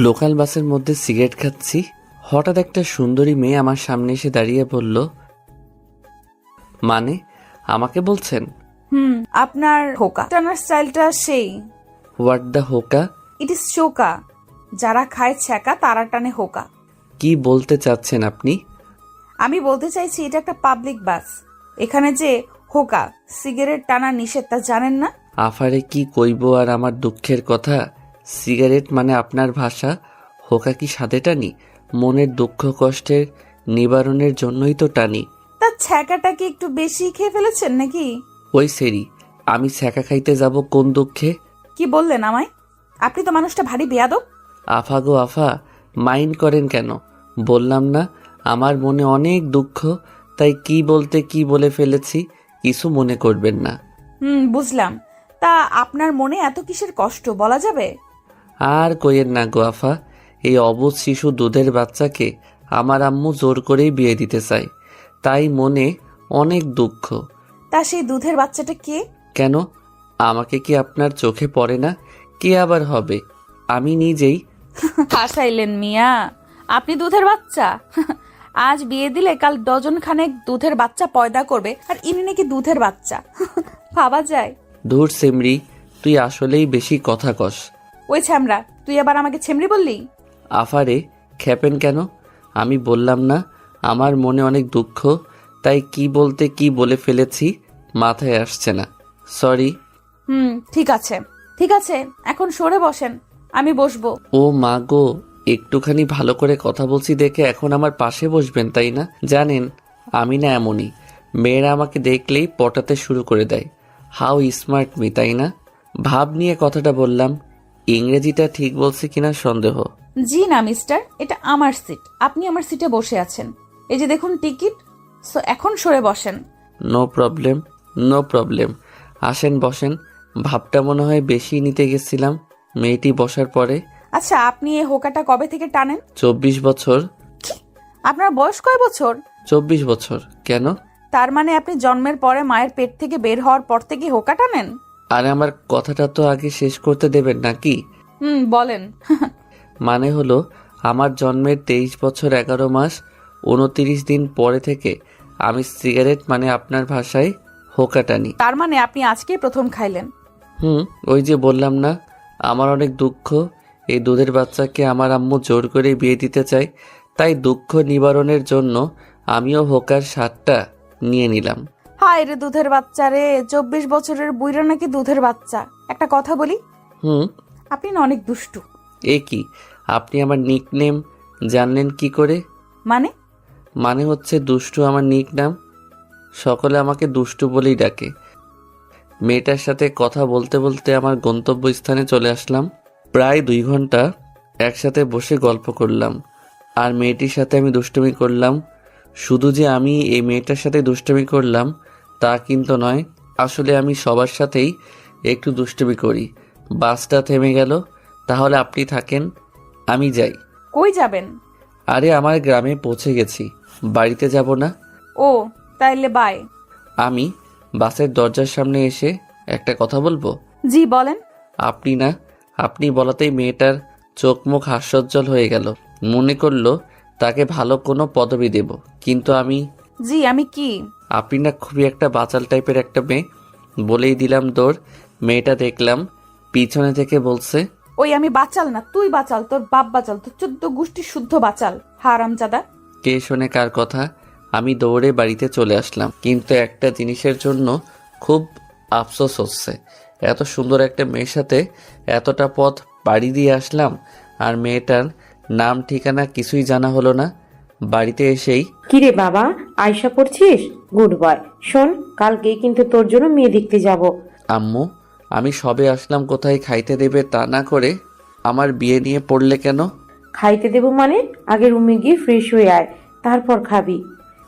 Local বাসের মধ্যে cigarette খাচ্ছি, হঠাৎ একটা সুন্দরী মেয়ে আমার সামনে এসে দাঁড়িয়ে বলল, মানে আমাকে বলছেন? আপনার হোকা টানার স্টাইলটা সেই। হোয়াট দ্য হোকা? ইট ইজ চোকা। যারা খায় ছ্যাঁকা তারা টানে হোকা। কি বলতে চাচ্ছেন আপনি? আমি বলতে চাইছি এটা একটা পাবলিক বাস, এখানে যে হোকা সিগারেট টানা নিষেধ তা জানেন না? আফারে কি কইব আর আমার দুঃখের কথা। সিগারেট মানে আপনার ভাষা, হোকা কি সাথে টানি? মনের দুঃখ কষ্টের নিবারণের জন্যই তো টানি। তার ছ্যাঁকাটা কি একটু বেশি খেয়ে ফেলেছেন নাকি? ওই সেরি, আমি ছ্যাঁকা খাইতে যাব কোন দুঃখে? কি বললেন আমায়? আপনি তো মানুষটা ভারী বেয়াদব। আফা গো আফা, মাইন্ড করেন কেন? বললাম না আমার মনে অনেক দুঃখ, তাই কি বলতে কি বলে ফেলেছি, কিছু মনে করবেন না। বুঝলাম। তা আপনার মনে এত কিসের কষ্ট বলা যাবে? আর কইেন না গো আফা, এই অবুঝ শিশু দুধের বাচ্চাকে আমার আম্মু জোর করেই বিয়ে দিতে চায়, তাই মনে অনেক দুঃখ। তা সেই দুধের বাচ্চাটা কে? কেন, আমাকে কি আপনার চোখে পড়ে না? কে আবার হবে? আমি নিজেই। হাসাইলেন মিয়া, আপনি দুধের বাচ্চা? আজ বিয়ে দিলে কাল ডজন খানেক দুধের বাচ্চা পয়দা করবে, আর ইনি নাকি দুধের বাচ্চা? ভাবা যায়? ধুর সেমরি, তুই আসলেই বেশি কথা কস। ওই ছ্যামরা, তুই আবার আমাকে ছেমরি বললি? আফারে খেপেন কেন? আমি বললাম না আমার মনে অনেক দুঃখ, তাই কি বলতে কি বলে ফেলেছি মাথায় আসছে না, সরি। ঠিক আছে ঠিক আছে, এখন সরে বসেন, আমি বসবো। ও মা গো, একটুখানি ভালো করে কথা বলছি দেখে এখন আমার পাশে বসবেন তাই না? জানেন আমি না এমনই, মেয়েরা আমাকে দেখলেই পটাতে শুরু করে দেয়। হাউ স্মার্ট মি, তাই না? ভাব নিয়ে কথাটা বললাম, ইংরেজিটা ঠিক বলছি কিনা সন্দেহ। জি না মিস্টার, এটা আমার সিট, আপনি আমার সিটে বসে আছেন, এই যে দেখুন টিকিট। সো এখন সরে বসেন। নো প্রবলেম, নো প্রবলেম, আসেন বসেন। ভাবটা মনে হয় বেশি নিতে গেছিলাম মেয়েটি বসার পরে। আচ্ছা, আপনি এই হোকাটা কবে থেকে টানেন? 24 বছর। আপনার বয়স কয় বছর? 24 বছর। কেন? তার মানে আপনি জন্মের পরে মায়ের পেট থেকে বের হওয়ার পর থেকে হোকা টানেন? আরে আমার কথাটা তো আগে শেষ করতে দেবেন নাকি? বলেন। মানে হলো আমার জন্মের 23 বছর 11 মাস 29 দিন পরে থেকে আমি সিগারেট মানে আপনার ভাষায় হোকা টানি। তার মানে আপনি আজকেই প্রথম খাইলেন? ওই যে বললাম না আমার অনেক দুঃখ, এই দুধের বাচ্চাকে আমার আম্মু জোর করে বিয়ে দিতে চায়, তাই দুঃখ নিবারণের জন্য আমিও হোকার স্বাদটা নিয়ে নিলাম। হায় রে দুধের বাচ্চা রে, 24 বছরের বুইরা নাকি দুধের বাচ্চা। একটা কথা বলি, আপনি না অনেক দুষ্টু। এ কি, আপনি আমার নিকনেম জানলেন কি করে? মানে হচ্ছে দুষ্টু আমার নিকনেম, সকলে আমাকে দুষ্টু বলেই ডাকে। মেয়েটার সাথে কথা বলতে বলতে আমার গন্তব্যস্থানে চলে আসলাম। প্রায় 2 ঘন্টা একসাথে বসে গল্প করলাম, আর মেয়েটির সাথে আমি দুষ্টুমি করলাম। শুধু যে আমি এই মেয়েটার সাথে দুষ্টুমি করলাম তা কিন্তু নয়, আসলে আমি সবার সাথেই একটু দুষ্টুমি করি। বাসটা থেমে গেল, তাহলে আপনি থাকেন, আমি যাই। কই যাবেন? আরে আমার গ্রামে পৌঁছে গেছি, বাড়িতে যাব না। ও তাইলে বাই। আমি বাসের দরজার সামনে এসে একটা কথা বলবো? জি বলেন। আপনি বলাতেই মেয়েটার চোখ মুখ হাস্যোজ্জ্বল হয়ে গেল, মনে করলো তাকে ভালো কোনো পদবি দেব, কিন্তু আমি কি? আপনি না খুবই একটা বাচাল টাইপের একটা মেয়ে, বলেই দিলাম দৌড়। মেয়েটা দেখলাম পিছনে থেকে বলছে, ওই আমি বাচাল না, তুই বাচাল, তোর বাপ বাচাল, তোর 14 গোষ্ঠী শুদ্ধ বাচাল, হারামজাদা। কে শোনে কার কথা? আমি দৌড়ে বাড়িতে চলে আসলাম, কিন্তু একটা জিনিসের জন্য খুব আফসোস হচ্ছে। এত সুন্দর একটা মেয়ের সাথে এতটা পথ পাড়ি দিয়ে আসলাম, আর মেয়েটার নাম ঠিকানা কিছুই জানা হলো না। বাড়িতে এসেই, কিরে বাবা, আয়সা পড়ছিস? Good boy. শোন, কালকেই কিন্তু তোর জন্য মেয়ে দেখতে যাব। আম্মু আমি সবে আসলাম, কোথায় খাইতে দেবে তা না করে আমার বিয়ে নিয়ে পড়লে কেন? খাইতে দেব মানে আগে রুমে গিয়ে ফ্রেশ হয়ে আয়, তারপর খাবি।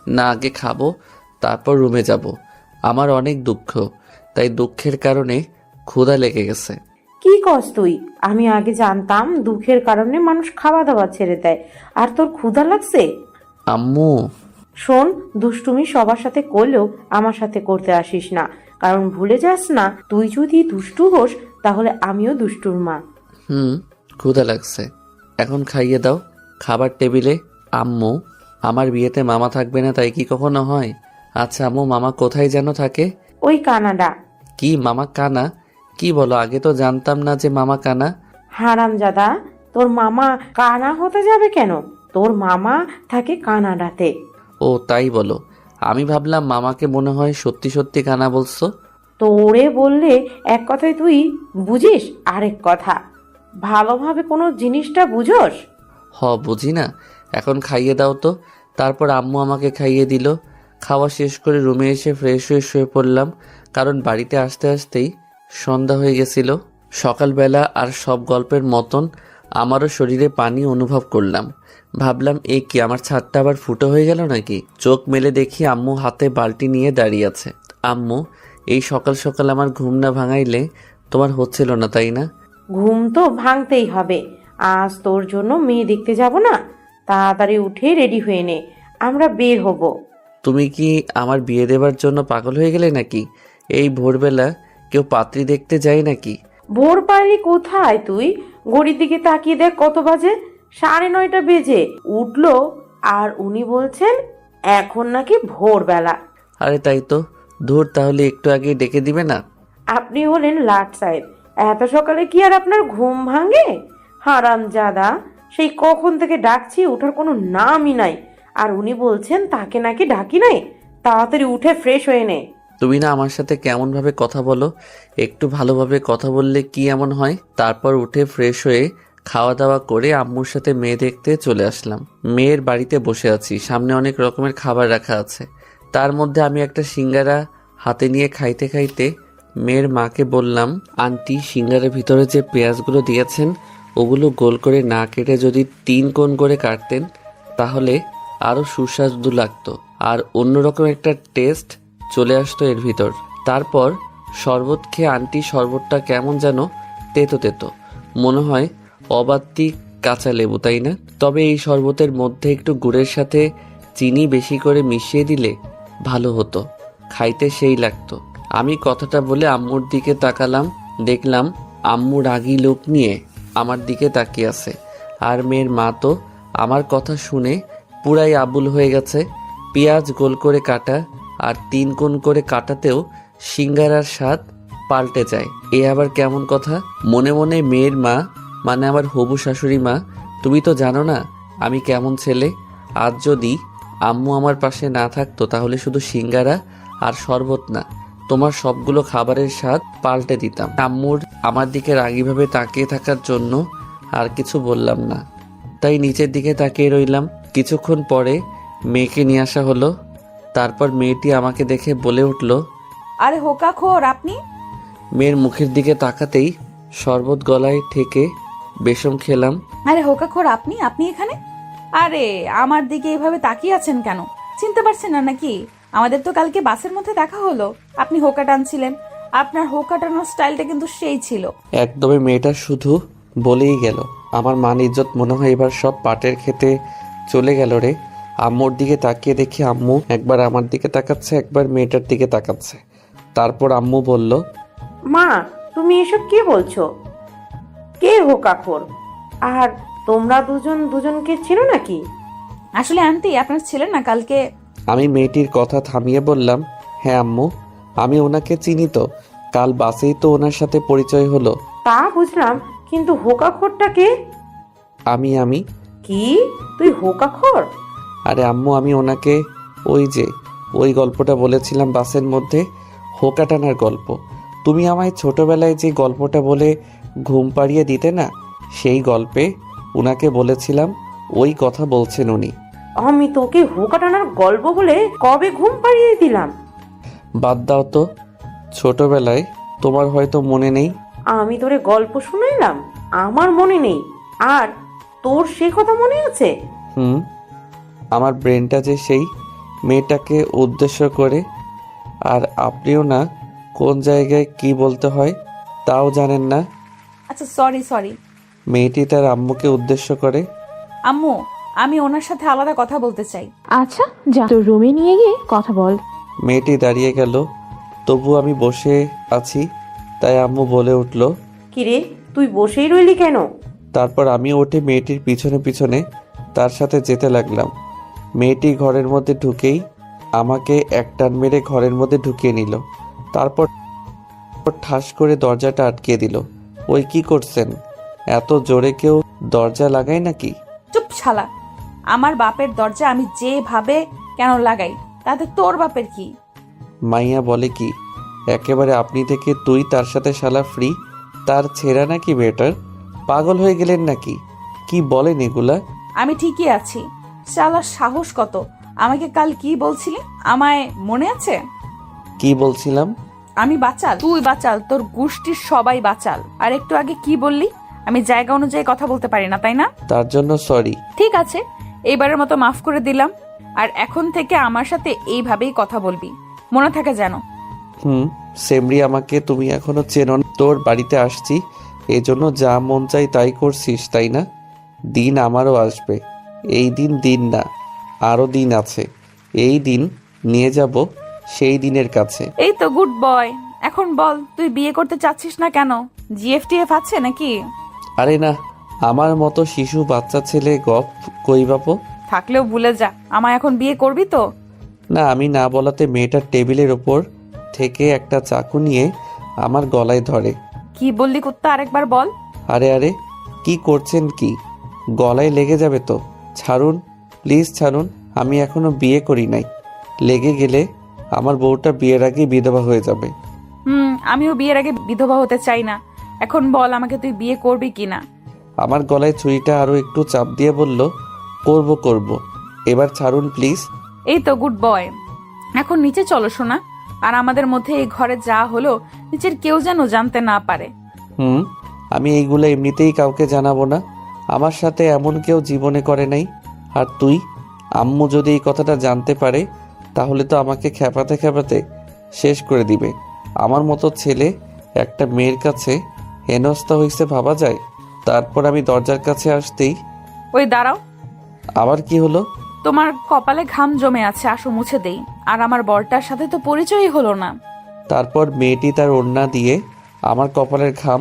না, আগে খাবো তারপর রুমে যাব। আমার অনেক দুঃখ, তাই দুঃখের কারণে ক্ষুধা লেগে গেছে। কি কস তুই? আমি আগে জানতাম দুঃখের কারণে মানুষ খাওয়া দাওয়া ছেড়ে দেয়, আর তোর ক্ষুধা লাগছে? আম্মু শোন, দুষ্টুমি সবার সাথে করলেও আমার সাথে করতে আসিস না, কারণ ভুলে যাস না, তুই যদি দুষ্টু হোস তাহলে আমিও দুষ্টুর মা। ক্ষুধা লাগছে, এখন খাইয়ে দাও। খাবার টেবিলে। আম্মু, আমার বিয়েতে মামা থাকবে না তাই কি কখনো হয়? আচ্ছা আম্মু, মামা কোথায় যেন থাকে? ওই কানাডা। কি মামা কানা? কি বলো, আগে তো জানতাম না যে মামা কানা। হারামজাদা, তোর মামা কানা হতে যাবে কেন? তোর মামা থাকে কানাডাতে। ও তাই বলো। আমি ভাবলাম মামাকে মনে হয় সত্যি সত্যি কানা বলছো। তোরে বললে এক কথায় তুই বুঝিস আরেক কথা। ভালোভাবে কোনো জিনিসটা বুঝোস? বুঝি না। এখন খাইয়ে দাও তো। তারপর আম্মু আমাকে খাইয়ে দিল। খাওয়া শেষ করে রুমে এসে ফ্রেশ হয়ে শুয়ে পড়লাম, কারণ বাড়িতে আসতে আসতেই সন্ধ্যা হয়ে গেছিল। সকালবেলা আর সব গল্পের মতন আমারও শরীরে পানি অনুভব করলাম। ভাবলাম এ কি, আমার ছাদটা আবার ফুটো হয়ে গেল নাকি? চোখ মেলে দেখি আম্মু হাতে বালতি নিয়ে দাঁড়িয়ে আছে। আম্মু, এই সকাল সকাল আমার ঘুম না ভাঙাইলে তোমার হচ্ছিল না তাই না? ঘুম তো ভাঙতেই হবে। আজ তোর জন্য মেয়ে দেখতে যাব না? তাড়াতাড়ি উঠে রেডি হয়ে নে, আমরা বের হব। তুমি কি আমার বিয়ে দেবার জন্য পাগল হয়ে গেলে নাকি? এই ভোরবেলা কেউ পাত্রী দেখতে যায় নাকি? ভোর পারলি কোথায় তুই? ঘড়ির দিকে তাকিয়ে দেখ কত বাজে। 9:30 বেজে উঠলো, আর উনি বলছেন এখন নাকি ভোরবেলা। আরে তাই তো। ধুর, তাহলে একটু আগে ডেকে দিবে না? আপনি হলেন লাট সাহেব, এত সকালে কি আর আপনার ঘুম ভাঙে? হারামজাদা, সেই কখন থেকে ডাকছি, ওঠার কোনো নামই নাই। আর উনি বলছেন তাকে নাকি ডাকি নাই। তাড়াতাড়ি উঠে ফ্রেশ হয়ে নে। তুমি না আমার সাথে কেমন ভাবে কথা বলো? একটু ভালোভাবে কথা বললে কি এমন হয়? তারপর উঠে ফ্রেশ হয়ে খাওয়া দাওয়া করে আম্মুর সাথে মেয়ে দেখতে চলে আসলাম। মেয়ের বাড়িতে বসে আছি, সামনে অনেক রকমের খাবার রাখা আছে। তার মধ্যে আমি একটা সিঙ্গারা হাতে নিয়ে খাইতে খাইতে মেয়ের মাকে বললাম, আন্টি, সিঙ্গারের ভিতরে যে পেঁয়াজগুলো দিয়েছেন ওগুলো গোল করে না কেটে যদি 3 কোণ করে কাটতেন তাহলে আরও সুস্বাদু লাগতো, আর অন্যরকম একটা টেস্ট চলে আসতো এর ভিতর। তারপর শরবত খেয়ে আন্টি শরবতটা কেমন যেন তেতো তেতো, মনে হয় অবাত্তি কাঁচা লেবু, তাই না? তবে এই শরবতের মধ্যে একটু গুড়ের সাথে চিনি বেশি করে মিশিয়ে দিলে ভালো হতো, খাইতে সেই লাগতো। আমি কথাটা বলে আম্মুর দিকে তাকালাম, দেখলাম আম্মু রাগী লোক নিয়ে আমার দিকে তাকিয়ে আছে, আর মেয়ের মা তো আমার কথা শুনে পুরাই আবুল হয়ে গেছে। পেঁয়াজ গোল করে কাটা আর 3 কোণ করে কাটাতেও সিঙ্গারার স্বাদ পাল্টে যায়, এ আবার কেমন কথা? মনে মনে মেয়ের মা, মানে আমার হবু শাশুড়ি মা, তুমি তো জানো না আমি কেমন ছেলে। আজ যদি আম্মু আমার পাশে না থাকতো তাহলে শুধু সিঙ্গারা আর শরবত না, তোমার সবগুলো খাবারের স্বাদ পাল্টে দিতাম। আম্মুর আমার দিকে রাগীভাবে তাকিয়ে থাকার জন্য আর কিছু বললাম না, তাই নিচের দিকে তাকিয়ে রইলাম। কিছুক্ষণ পরে মেয়েকে নিয়ে আসা হলো। তারপর মেয়েটি আমাকে দেখে বলে উঠল, আরে হোকা খোর আপনি! মেয়ের মুখের দিকে তাকাতেই শরবত গলায় ঠেকে বেসম খেলাম। আরে হোকা খোর আপনি! আপনি এখানে? আরে আমার দিকে এভাবে তাকিয়ে আছেন কেন? চিনতে পারছেন না নাকি? আমাদের তো কালকে বাসের মধ্যে দেখা হলো, আপনি হোকা টানছিলেন। আপনার হোকা টানার স্টাইলটা কিন্তু সেই ছিল। একদমই মেয়েটা শুধু বলেই গেল। আমার মান ইজ্জত মনে হয় এবার সব পাটের খেতে চলে গেল রে। আম্মুর দিকে তাকিয়ে দেখি আম্মু একবার আমার দিকে তাকাচ্ছে, একবার মেয়েটার দিকে তাকাচ্ছে। তারপর আম্মু বলল, মা, তুমি এসব কি বলছো? কে হোকাখোর? আর তোমরা দুজন দুজনকে চেনো নাকি? আসলে আন্টি, আপনার ছিলেন না কালকে। আমি মেয়েটির কথা থামিয়ে বললাম, হ্যাঁ আম্মু, আমি ওনাকে চিনি তো, কাল বাসেই তো ওনার সাথে পরিচয় হলো। তা বুঝলাম, কিন্তু হোকাখোরটা কে? আমি কি, তুই হোকাখোর? আরে আম্মু, আমি ওনাকে ওই গল্পটা বলেছিলাম বাসের মধ্যে, হোকা টানার গল্প। তুমি আমায় ছোটবেলায় যে গল্পটা বলে ঘুম পাড়িয়ে দিতে না, সেই গল্পে উনাকে বলেছিলাম, ওই কথা বলছেন উনি। আমি তোকে হোকা টানার গল্প বলে কবে ঘুম পাড়িয়ে দিলাম? বাদ দাও তো, ছোটবেলায় তোমার হয়তো মনে নেই। আমি তোরে গল্প শুনাইলাম? আমার মনে নেই, আর তোর সে কথা মনে আছে? আমার ব্রেনটা যে সেই মেয়েটাকে উদ্দেশ্য করে, আর আপনিও না কোন জায়গায় কি বলতে হয় তাও জানেন না। আচ্ছা সরি। মেয়েটি তার আম্মুকে উদ্দেশ্য করে, আম্মু, আমি ওনার সাথে আলাদা কথা বলতে চাই। আচ্ছা যা, তোর রুমে নিয়ে গিয়ে কথা বল। মেয়েটি দাঁড়িয়ে গেল, তবু আমি বসে আছি, তাই আম্মু বলে উঠল, কিরে, তুই বসেই রইলি কেন? তারপর আমি উঠে মেয়েটির পিছনে পিছনে তার সাথে যেতে লাগলাম। মেয়েটি ঘরের মধ্যে ঢুকেই আমাকে এক টান মেরে ঘরের মধ্যে ঢুকিয়ে নিল। তারপর ঠাস করে দরজাটা আটকে দিল। ওই কি করছেন? এত জোরে কেউ দরজা লাগায় নাকি? চুপ শালা, আমার বাপের দরজা আমি যেভাবে কেন লাগাই, তাতে তোর বাপের কি? মাইয়া বলে কি? একেবারে আপনি থেকে তুই, তার সাথে শালা ফ্রি। তার ছেঁড়া নাকি বেটার? পাগল হয়ে গেলেন নাকি? কি বলেন এগুলা? আমি ঠিকই আছি। শালার সাহস কত! আমাকে কাল কি বলছিলি আমায় মনে আছে? কি বলছিলাম? আমি বাচাল, তুই বাচাল, তোর গোষ্ঠীর সবাই বাচাল। আর একটু আগে কি বললি? আমি জায়গা অনুযায়ী কথা বলতে পারি না, তাই না? তার জন্য সরি। ঠিক আছে, এইবারের মতো মাফ করে দিলাম। আর এখন থেকে আমার সাথে এইভাবেই কথা বলবি, মনে থাকে যেন। সেমরি, আমাকে তুমি এখনো চেনো না। তোর বাড়িতে আসছি এজন্য যা মন চাই তাই করছিস, তাই না? দিন আমারও আসবে। এই দিন না, আরো দিন আছে। এই দিন নিয়ে যাব সেই দিনের কাছে। এই তো গুড বয়। এখন বল, তুই বিয়ে করতে চাচ্ছিস না কেন? জিএফটিএফ আছে নাকি? আরে না, আমার মতো শিশু বাচ্চা ছেলে গপ কই বাপো। থাকলেও ভুলে যা, আমায় এখন বিয়ে করবি তো? না, আমি না বলাতে মেয়েটার টেবিলের ওপর থেকে একটা চাকু নিয়ে আমার গলায় ধরে। কি বললি কুত্তা, আরেকবার বল। আরে আরে, কি করছেন কি? গলায় লেগে যাবে তো। ছাড়ুন, প্লিজ ছাড়ুন। আমি এখনো বিয়ে করি নাই। লেগে গেলে আমার বউটা বিয়ের আগেই বিধবা হয়ে যাবে। আমিও বিয়ের আগে বিধবা হতে চাই না। এখন বল, আমাকে তুই বিয়ে করবি কিনা? আমার গলায় ছুরিটা আরো একটু চাপ দিয়ে বলল, করব। এবার ছাড়ুন প্লিজ। এই তো গুড বয়। এখন নিচে চলো শোনা। আর আমাদের মধ্যে এই ঘরে যা হলো নিচের কেউ যেন জানতে না পারে। আমি এইগুলো এমনিতেই কাউকে জানাবো না। আমার সাথে এমন কেউ জীবনে করে নাই। আর তুই, আম্মু যদি এই কথাটা জানতে পারে তাহলে তো আমাকে খেপাতে খেপাতে শেষ করে দিবে। আমার মতো ছেলে একটা মেয়ের কাছে হেনস্থা হইছে ভাবা যায়? তারপর আমি দরজার কাছে আসতেই, ওই দাঁড়াও। আবার কি হলো? তোমার কপালে ঘাম জমে আছে, আসো মুছে দেই। আর আমার বরটার সাথে তো পরিচয়ই হলো না। তারপর মেয়েটি তার ওড়না দিয়ে আমার কপালের ঘাম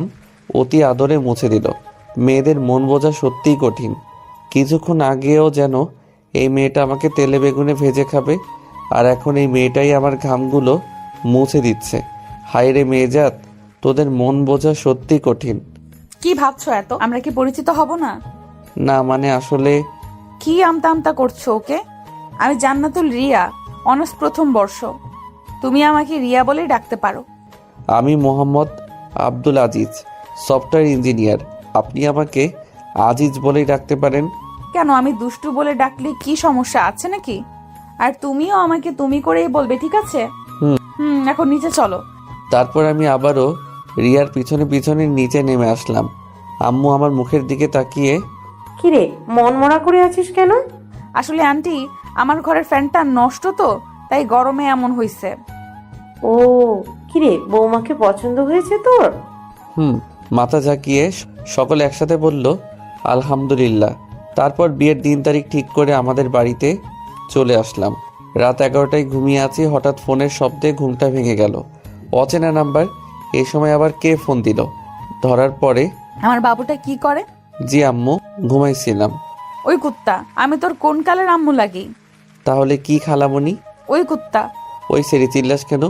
অতি আদরে মুছে দিল। মেয়েদের মন বোঝা সত্যিই কঠিন। কিছুক্ষণ আগেও যেন এই মেয়েটা আমাকে তেলে বেগুনে ভেজে খাবে, আর এখন এই মেয়েটাই আমার ঘামগুলো মুছে দিচ্ছে। হায় রে মেয়েজাত, তোদের মন বোঝা সত্যি কঠিন। কি ভাবছো এত? আমরা কি পরিচিত হব না? না মানে আসলে কি আমতা আমতা করছো ওকে? আমি জান্নাতুল রিয়া, অনার্স প্রথম বর্ষ। তুমি আমাকে রিয়া বলেই ডাকতে পারো। আমি মোহাম্মদ আব্দুল আজিজ, সফটওয়্যার ইঞ্জিনিয়ার। আপনি আমাকে আজিজ বলেই ডাকতে পারেন। কেন, আমি দুষ্টু বলে ডাকলে কি সমস্যা আছে নাকি? আর তুমিও আমাকে তুমি করেই বলবে, ঠিক আছে? এখন নিচে চলো। তারপর আমি আবারও রিয়ার পিছনে পিছনে নিচে নেমে আসলাম। আম্মু আমার মুখের দিকে তাকিয়ে, কিরে, মন মরা করে আছিস কেন? আসলে আন্টি, আমার ঘরের ফ্যানটা নষ্ট তো, তাই গরমে এমন হইছে। ও, কিরে, বৌমাকে পছন্দ হয়েছে তোর? মাথা ঝাঁকিয়ে সকলে একসাথে বলল আলহামদুলিল্লাহ। তারপর বিয়ের দিন তারিখ ঠিক করে আমাদের বাড়িতে চলে আসলাম। রাত 11টায় ঘুমিয়ে আছি, হঠাৎ ফোনের শব্দে ঘুমটা ভেঙে গেল। অচেনা নাম্বার। এই সময় আবার কে ফোন দিল? ধরার পরে, আমার বাবুটা কি করে? জি আম্মু, ঘুমাইছিলাম। ওই কুত্তা, আমি তোর কোন কালের আম্মু লাগি? তাহলে কি খালামণি? ওই কুত্তা। ওই সেরি, চিল্লাস কেন?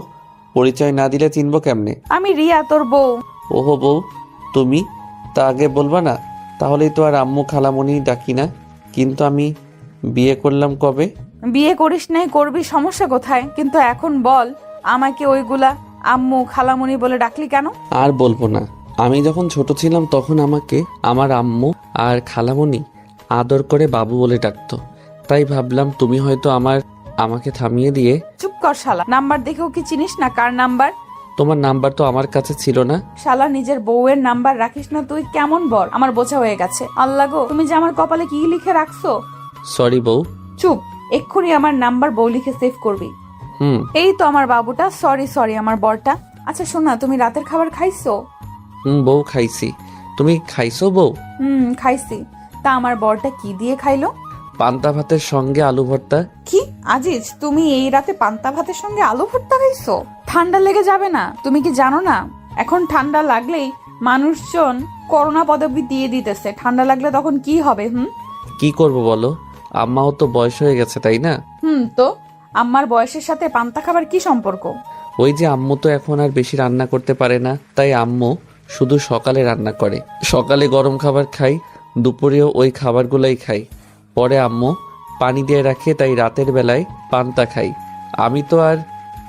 পরিচয় না দিলে চিনবো কেমনে? আমি রিয়া, তোর বউ। ওহো বউ, তুমি তা আগে বলবা না? তাহলেই তো আর আম্মু খালামণি ডাকি না। কিন্তু আমি বিয়ে করলাম কবে? বিয়ে করিস নাই, করবি, সমস্যা কোথায়? কিন্তু এখন বল, আমাকে ওইগুলা আম্মু খালামুনি বলে ডাকলি কেন? আর বলবো না। আমি যখন ছোট ছিলাম তখন আমাকে আমার আম্মু আর খালামণি আদর করে বাবু বলে ডাকতো। তাই ভাবলাম তুমি হয়তো আমাকে থামিয়ে দিয়ে। চুপ কর শালা, নাম্বার দেখেও কি চিনিস না কার নাম্বার? তোমার নাম্বার তো আমার কাছে ছিল না। শালা, নিজের বউয়ের নাম্বার রাখিস না তুই? কেমন বর, আমার বোঝা হয়ে গেছে। আল্লাহ গো, তুমি যে আমার কপালে কি লিখে রাখছো। সরি বউ। চুপ, এক্ষুনি আমার নাম্বার বউ লিখে সেভ করবি। এই তো আমার বাবুটা। সরি আমার বরটা। আচ্ছা শোনা, তুমি রাতের খাবার খাইছো? বউ, খাইছি। তুমি খাইছো বউ? খাইছি। তা আমার বরটা কি দিয়ে খাইলো? পান্তা ভাতের সঙ্গে আলু ভর্তা। কি আজিজ, তুমি এই রাতে পান্তা ভাতের সঙ্গে আলু ভর্তা খাইছো? ঠান্ডা লেগে যাবে না? তুমি কি জানো না এখন ঠান্ডা লাগলেই মানুষজন করোনা পদবি দিয়ে দিতেছে, ঠান্ডা লাগলে তখন কি হবে? কি করব বলো, আম্মাও তো বয়স হয়ে গেছে তাই না? তো আম্মার বয়সের সাথে পান্তা খাবার কি সম্পর্ক? ওই যে আম্মু তো এখন আর বেশি রান্না করতে পারে না, তাই আম্মু শুধু সকালে রান্না করে। সকালে গরম খাবার খাই, দুপুরেও ওই খাবারগুলোই খাই। পরে আম্মু পানি দিয়ে রাখে, তাই রাতের বেলায় পান্তা খাই। আমি তো আর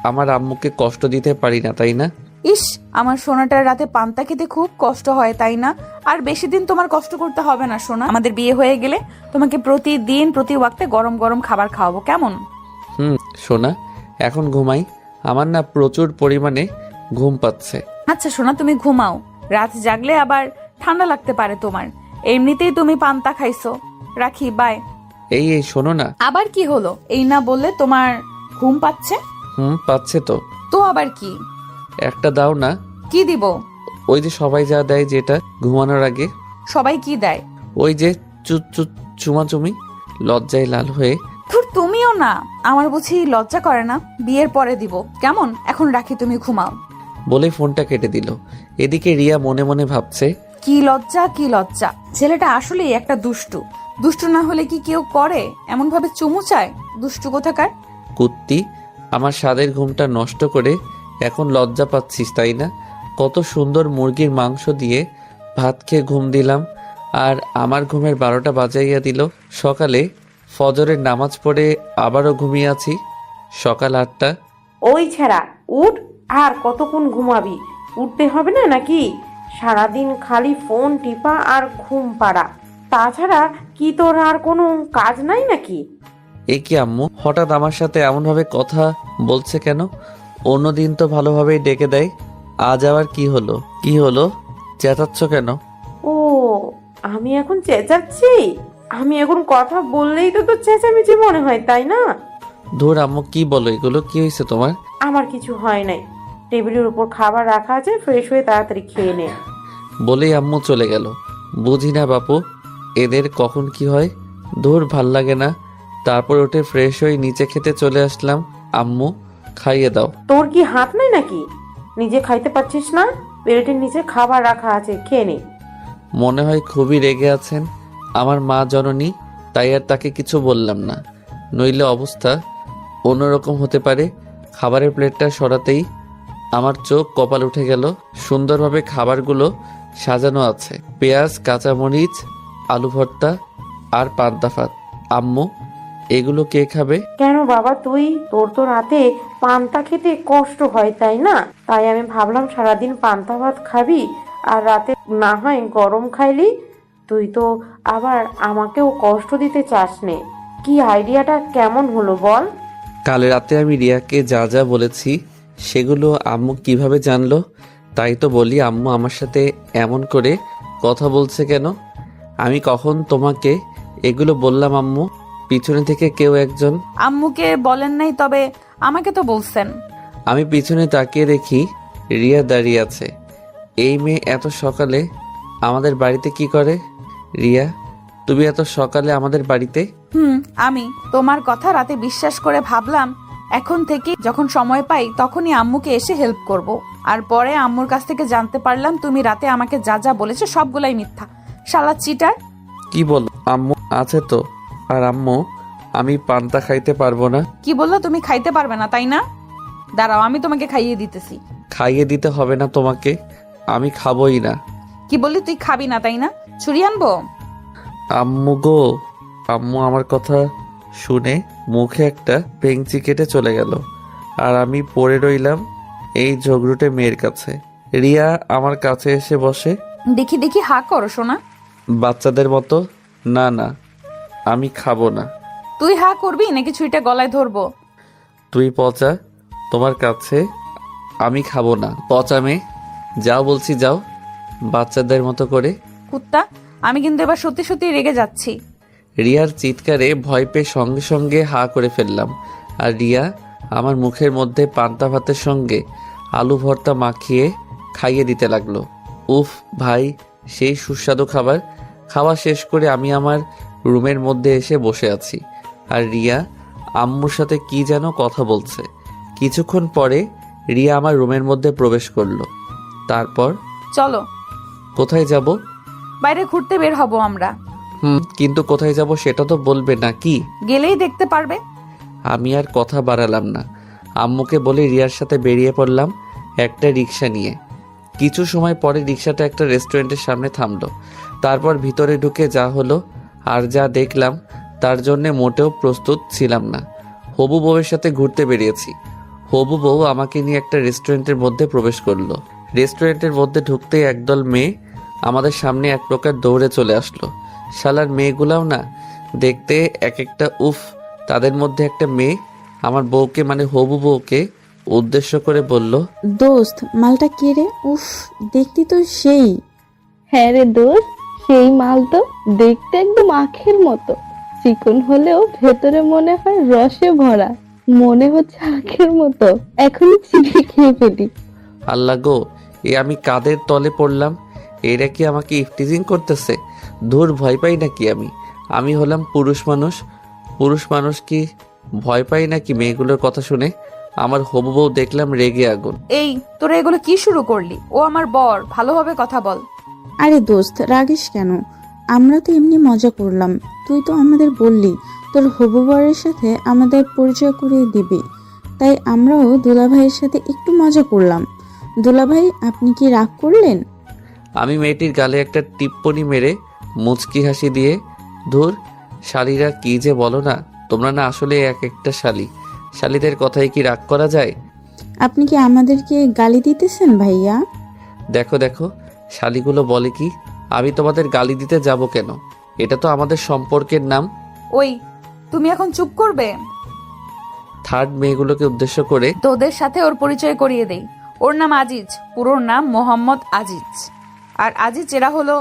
আমার আম্মুকে কষ্ট দিতে পারি না তাই না? ইস, আমার সোনাটার রাতে পান্তা খেতে খুব কষ্ট হয় তাই না? আর বেশি দিন তোমার কষ্ট করতে হবে না সোনা। আমাদের বিয়ে হয়ে গেলে তোমাকে প্রতিদিন প্রতি ওয়াক্তে গরম গরম খাবার খাওয়াবো, কেমন? সোনা, এখন ঘুমাই, আমার না প্রচুর পরিমাণে ঘুম পাচ্ছে। আচ্ছা সোনা, তুমি ঘুমাও, রাত জাগলে আবার ঠান্ডা লাগতে পারে তোমার। এমনিতেই তুমি পান্তা খাইছো। রাখি, বাই। এই শোনো না। আবার কি হলো? এই না বললে তোমার ঘুম পাচ্ছে? পাচ্ছে তো। তো আবার কি? একটা দাও না। কি দিব? ওই যে সবাই যা দেয়, যেটা ঘুমানোর আগে। সবাই কি দেয়? ওই যে চুমাচুমি। লজ্জায় লাল হয়ে। ধুর, তুমিও না। আমার বুঝি লজ্জা করে না? বিয়ের পরে দিব, কেমন? এখন রাখি, তুমি ঘুমাও। বলে ফোনটা কেটে দিল। এদিকে রিয়া মনে মনে ভাবছে, কি লজ্জা, কি লজ্জা। ছেলেটা আসলেই একটা দুষ্টু। দুষ্টু না হলে কি কেউ করে এমন ভাবে চুমু চায়? দুষ্টু কোথাকার। কুত্তি, আমার স্বাদের ঘুমটা নষ্ট করে এখন লজ্জা পাচ্ছিস তাই না? কত সুন্দর মুরগির মাংস দিয়ে ভাত খেয়ে ঘুম দিলাম, আর আমার ঘুমের 12টা বাজাইয়া দিল। সকালে ফজরের নামাজ পড়ে আবারও ঘুমিয়ে আছি। সকাল 8টা। ওই ছেড়া, উঠ। আর কতক্ষণ ঘুমাবি? উঠতে হবে না নাকি? সারাদিন খালি ফোন টিপা আর ঘুম পাড়া, তাছাড়া কি তোর আর কোনো কাজ নাই নাকি? এ কি আম্মু, হঠাৎ আমার সাথে এমনভাবে কথা বলছে কেন? অন্যদিন তো ভালোভাবেই ডেকে দেয়, আজ আবার কি হলো? কি হলো, চেঁচাচ্ছ কেন? ও, আমি এখন চেঁচাচ্ছি? আমি এখন কথা বললেই তো তোর চেঁচামেচি মনে হয় তাই না? ধুর আম্মু, কি বলো এগুলো? কি হয়েছে তোমার? আমার কিছু হয় নাই। টেবিলের উপর খাবার রাখা আছে, ফ্রেশ হয়ে তাড়াতাড়ি খেয়ে নে। বলেই আম্মু চলে গেল। বুঝি না বাপু, এদের কখন কি হয়। ধুর, ভাল লাগে না। তারপর উঠে ফ্রেশ হয়ে নিচে খেতে চলে আসলাম। আম্মু, খাইয়ে দাও। তোর কি হাত নাই নাকি? নিজে খাইতে পারছিস না? প্লেটের নিচে খাবার রাখা আছে, খেয়ে নে। মনে হয় খুবই রেগে আছেন আমার মা জননী, তাই আর তাকে কিছু বললাম না, নইলে অবস্থা অন্যরকম হতে পারে। খাবারের প্লেটটা সরাতেই আমার চোখ কপাল উঠে গেল। সুন্দরভাবে খাবারগুলো সাজানো আছে, পেঁয়াজ, কাঁচামরিচ, আলু ভর্তা আর পান্তা ভাত। আম্মু, এগুলো কে খাবে? কেন বাবা, তোর তো রাতে পান্তা খেতে কষ্ট হয় তাই না? তাই আমি ভাবলাম সারাদিন পান্তা ভাত খাবি আর রাতে না হয় গরম খাইলি। তুই তো আবার আমাকেও কষ্ট দিতে চাস নে। কি আইডিয়াটা কেমন হলো বল? কাল রাতে আমি রিয়াকে যা যা বলেছি সেগুলো আম্মু কিভাবে জানলো? তাই তো বলি, আম্মু আমার সাথে এমন করে কথা বলছে কেন? আমি কখন তোমাকে এগুলো বললাম আম্মু? পিছনে থেকে কেউ একজন। আম্মুকে বলেন নাই, তবে আমাকে তো বলছেন। আমি পিছনে তাকিয়ে দেখি রিয়া দাঁড়িয়ে আছে। এই মেয়ে এত সকালে আমাদের বাড়িতে কি করে? রিয়া, তুমি এত সকালে আমাদের বাড়িতে? আমি তোমার কথা রাতে বিশ্বাস করে ভাবলাম এখন থেকে যখন সময় পাই তখনই আম্মুকে এসে হেল্প করব। আর পরে আম্মুর কাছ থেকে জানতে পারলাম তুমি রাতে আমাকে যা যা বলেছো সবগুলাই মিথ্যা। শালা চিটার। কি বল? আম্মু আছে তো। আর আম্মু, আমি পান্তা খাইতে পারবো না। কি বললো? তুমি খাইতে পারবে না তাই না? দাঁড়াও, আমি তোমাকে খাইয়ে দিতেছি। খাইয়ে দিতে হবে না তোমাকে, আমি খাবোই না। কি বললি? তুই খাবি না তাই না? ছুরি আনবো? আম্মু গো। আম্মু আমার কথা শুনে মুখে একটা ভেঙচি কেটে চলে গেল, আর আমি পড়ে রইলাম এই ঝগড়ুটে মেয়ের কাছে। রিয়া আমার কাছে এসে বসে। দেখি দেখি, হা করো শোনা। বাচ্চাদের মতো। না না, আমি খাবো না। তুই হা করবি নাকি ছুরিটা গলায় ধরবো? তুই পচা, তোমার কাছে আমি খাবো না। পচা মেয়ে, যাও বলছি, যাও বাচ্চাদের মতো করে। কুত্তা, আমি কিন্তু এবার সত্যি সত্যি রেগে যাচ্ছি। রিয়ার চিৎকারে ভয় পেয়ে সঙ্গে সঙ্গে হা করে ফেললাম, আর রিয়া আমার মুখের মধ্যে পান্তা ভাতের সঙ্গে আলু ভর্তা মাখিয়ে খাইয়ে দিতে লাগলো। উফ ভাই, সেই সুস্বাদু খাবার। খাওয়া শেষ করে আমি আমার রুমের মধ্যে এসে বসে আছি, আর রিয়া আম্মুর সাথে কি যেন কথা বলছে। কিছুক্ষণ পরে রিয়া আমার রুমের মধ্যে প্রবেশ করলো। তারপর চলো কোথায় যাব? বাইরে ঘুরতে বের হব আমরা। কিন্তু কোথায় যাব সেটা তো বলবে নাকি? গেলেই দেখতে পারবে। আমি আর কথা বাড়ালাম না, আম্মুকে বলে রিয়ার সাথে বেরিয়ে পড়লাম একটা রিক্সা নিয়ে। কিছু সময় পরে রিক্সাটা একটা রেস্টুরেন্টের সামনে থামলো। তারপর ভিতরে ঢুকে যা হলো আর যা দেখলাম তার জন্যে মোটেও প্রস্তুত ছিলাম না। হবু বউয়ের সাথে ঘুরতে বেরিয়েছি। হবু বউ আমাকে নিয়ে একটা রেস্টুরেন্টের মধ্যে প্রবেশ করলো। রেস্টুরেন্টের মধ্যে ঢুকতেই একদল মেয়ে আমাদের সামনে এক প্রকার দৌড়ে চলে আসলো। শালার মেয়েগুলাও না দেখতে এক একটা, উফ। তাদের মধ্যে একটা মেয়ে আমার বউকে মানে হবু বউকে উদ্দেশ্য করে বলল, দোস্ত মালটা কে রে? উফ, দেখতে তো সেই। হ্যাঁ রে দোস্ত, সেই মাল তো দেখতে একদম আখের মতো, চিকন হলেও ভেতরে মনে হয় রসে ভরা, মনে হচ্ছে আখের মতো, এখনই চিবিয়ে খেয়ে ফেলি। আল্লাহ গো, এ আমি কাদের তলে পড়লাম? এরা কি আমাকে ইফটিজিং করতেছে? ধুর, ভয় পাই নাকি আমি? আমি হলাম পুরুষ মানুষ। পুরুষ মানুষ কি ভয় পাই নাকি মেয়েগুলোর কথা শুনে? আমার হবু বউ দেখলাম রেগে আগুন। এই তোরা এগুলো কি শুরু করলি? ও আমার বর, ভালোভাবে কথা বল। আরে দোস্ত রাগিস কেন? আমরা তো এমনি মজা করলাম। তুই তো আমাদের বললি তোর হবু বরের সাথে আমাদের পরিচয় করিয়ে দিবি, তাই আমরাও দুলাভাইয়ের সাথে একটু মজা করলাম। দুলাভাই আপনি কি রাগ করলেন? আমি মেয়েটির গালে একটা টিপ্পনি মেরে মুচকি হাসি দিয়ে, ধুর, শালীরা কি যে বলো না তোমরা, না আসলে এক একটা শালী। শালীদের কথায় কি রাগ করা যায়? আপনি কি আমাদেরকে গালি দিতেছেন ভাইয়া? দেখো দেখো, শালীগুলো বলে কি, আমি তোমাদের গালি দিতে যাব কেন? এটা তো আমাদের সম্পর্কের নাম। ওই তুমি এখন চুপ করবে? থার্ড মেয়েগুলোকে উদ্দেশ্য করে, তোদের সাথে ওর পরিচয় করিয়ে দেই। ওর নাম আজিজ, পুরো নাম মোহাম্মদ আজিজ। আর আজিজ এরা হলো।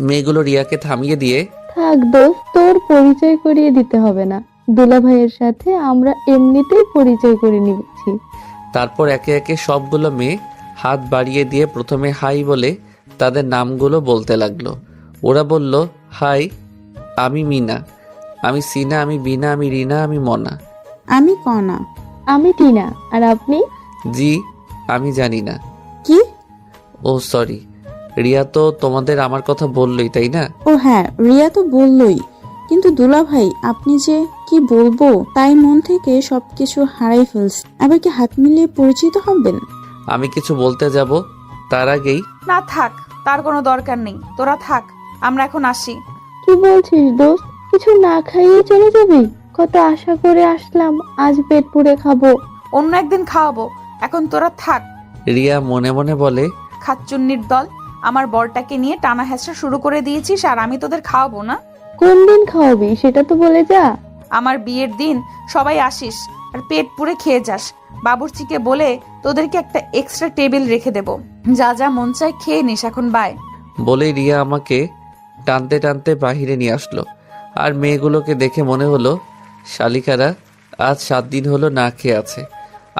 মেয়েগুলো রিয়াকে থামিয়ে দিয়ে, থাক দোস্ত, তোর পরিচয় করিয়ে দিতে হবে না, দুলা ভাইয়ের সাথে আমরা এমনিতেই পরিচয় করে নিচ্ছি। তারপর একে একে সবগুলো মেয়ে হাত বাড়িয়ে দিয়ে প্রথমে হাই বলে তাদের নামগুলো বলতে লাগলো। ওরা বলল, হাই, আমি মিনা, আমি সিনা, আমি বিনা, আমি রিনা, আমি মনা। আমি কনা। আমি টিনা। আর আপনি? জি, আমি জানি না। কি? ও সরি, রিয়া তো তোমাদের আমার কথা বললই, তাই না? ও হ্যাঁ, রিয়া তো বললই, কিন্তু দুলাভাই আপনি যে কি বলবো তাই মন থেকে সবকিছু হারাই ফেলছে। আবার কি হাত মিলিয়ে পরিচিত হবেন? আমি কিছু বলতে যাব তার আগেই, না থাক, তার কোনো দরকার নেই, তোরা থাক, আমরা এখন আসি। কি বলছিস দোস্ত? কিছু না খাইয়ে চলে যাবি? কত আশা করে আসলাম, আজ পেট পুড়ে খাবো। অন্য একদিন খাওয়াবো, এখন তোরা থাক। রিয়া মনে মনে বলে, খাচ্চুন্নির দল, আমার বরটাকে নিয়ে টানা হেঁচড়া শুরু করে দিয়েছিস আর আমি তোদের খাওয়াবো না? কোন দিন খাওয়াবি সেটা তো বলে যা। আমার বিয়ের দিন সবাই আসিস আর পেট পুড়ে খেয়ে যাস। বাবুর্চিকে বলে তোদেরকে একটা এক্সট্রা টেবিল রেখে দেব, যা যা মন চায় খেয়ে নিস, এখন বাই। বলে রিয়া আমাকে টানতে টানতে বাহিরে নিয়ে আসলো। আর মেয়েগুলোকে দেখে মনে হলো শালিকারা আজ 7 দিন হলো না খেয়ে আছে,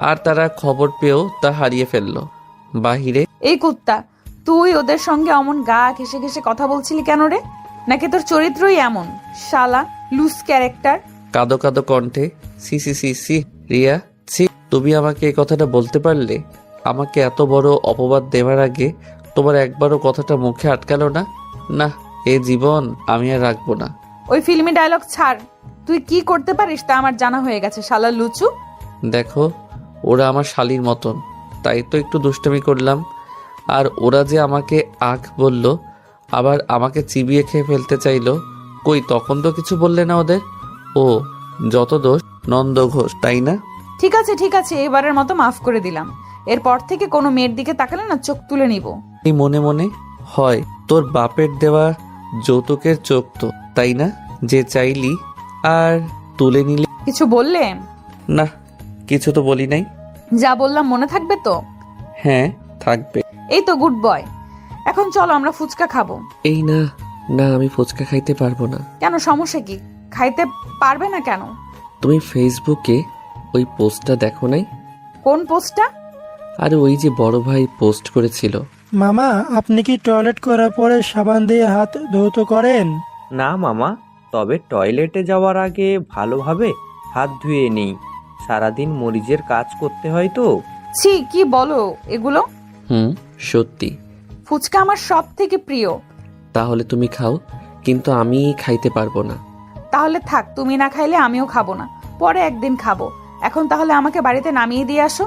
আর তারা খবর পেয়েও তা হারিয়ে ফেললো। বাহিরে, এই কুত্তা, তুই ওদের সঙ্গে অমন গা ঘেসে ঘেসে কথা বলছিলি কেন রে? নাকি তোর চরিত্রই এমন? শালা লুজ ক্যারেক্টার। কাঁদো কাঁদো কণ্ঠে, সি সি সি সি, রিয়া ছি, তুমি আমাকে এই কথাটা বলতে পারলে? আমাকে এত বড় অপবাদ দেওয়ার আগে তোমার একবারও কথাটা মুখে আটকালো না? না, এ জীবন আমি আর রাখবো না। ওই ফিল্মি ডায়লগ ছাড়, তুই কি করতে পারিস তা আমার জানা হয়ে গেছে, শালা লুচু। দেখো, ওরা আমার শালীর মতন, তাই তো একটু দুষ্টুমি করলাম। আর ওরা যে আমাকে আখ বলল, আবার আমাকে চিবিয়ে খেয়ে ফেলতে চাইলো, কই তখন তো কিছু বললে না ওদের? ও, যত দোষ নন্দ ঘোষ, তাই না? ঠিক আছে ঠিক আছে, এবারের মতো মাফ করে দিলাম। এরপর থেকে কোনো মেয়ের দিকে তাকালে না চোখ তুলে নিব। এই মনে মনে, হয় তোর বাপের দেওয়া যৌতুকের চোখ তো, তাই না, যে চাইলি আর তুলে নিলি? কিছু বললে? না, কিছু তো বলি নাই। যা বললাম মনে থাকবে তো? হ্যাঁ, থাকবে। এই তো গুড বয়। এখন চলো আমরা ফুচকা খাবো। এই না, না আমি ফুচকা খাইতে পারবো না। কেন, সমস্যা কি? খাইতে পারবে না কেন? তুমি ফেসবুকে ওই পোস্টটা দেখো নাই? কোন পোস্টটা? আরে ওই যে বড় ভাই পোস্ট করেছিল। মামা, আপনি কি টয়লেট করার পরে সাবান দিয়ে হাত ধৌত করেন? না মামা, তবে টয়লেটে যাওয়ার আগে ভালোভাবে হাত ধুয়ে নেই, সারাদিন মরিচের কাজ করতে হয় তো। ছি, কি বলো এগুলো? সত্যি। ফুচকা আমার সব থেকে প্রিয়। তাহলে তুমি খাও, কিন্তু আমি খাইতে পারবো না। তাহলে থাক, তুমি না খাইলে আমিও খাবো না, পরে একদিন খাবো। এখন তাহলে আমাকে বাড়িতে নামিয়ে দিয়ে আসো।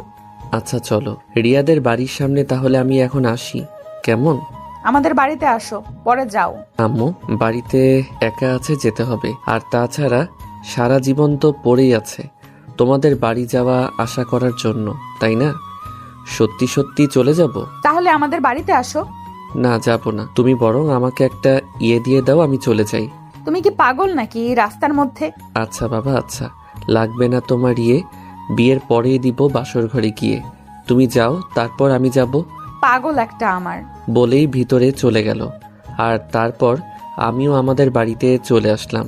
আচ্ছা চলো, রিয়াদের বাড়ির সামনে তাহলে আমি এখন আসি, কেমন? আমাদের বাড়িতে আসো, পরে যাও। আম্মু, বাড়িতে একা আছে, যেতে হবে। আর তাছাড়া সারা জীবন তো পড়েই আছে তোমাদের বাড়ি যাওয়া আশা করার জন্য, তাই না? সত্যি সত্যি চলে যাব? তাহলে আমাদের বাড়িতে আসো। না, যাব না। তুমি বরং আমাকে একটা ইয়ে দিয়ে দাও, আমি চলে যাই। তুমি কি পাগল নাকি এই রাস্তার মধ্যে? আচ্ছা বাবা, আচ্ছা, লাগবে না তোমার ইয়ে, বিয়ের পরেই দিব বাসর ঘরে গিয়ে। তুমি যাও, তারপর আমি যাব। পাগল একটা আমার। বলেই ভিতরে চলে গেল। আর তারপর আমিও আমাদের বাড়িতে চলে আসলাম।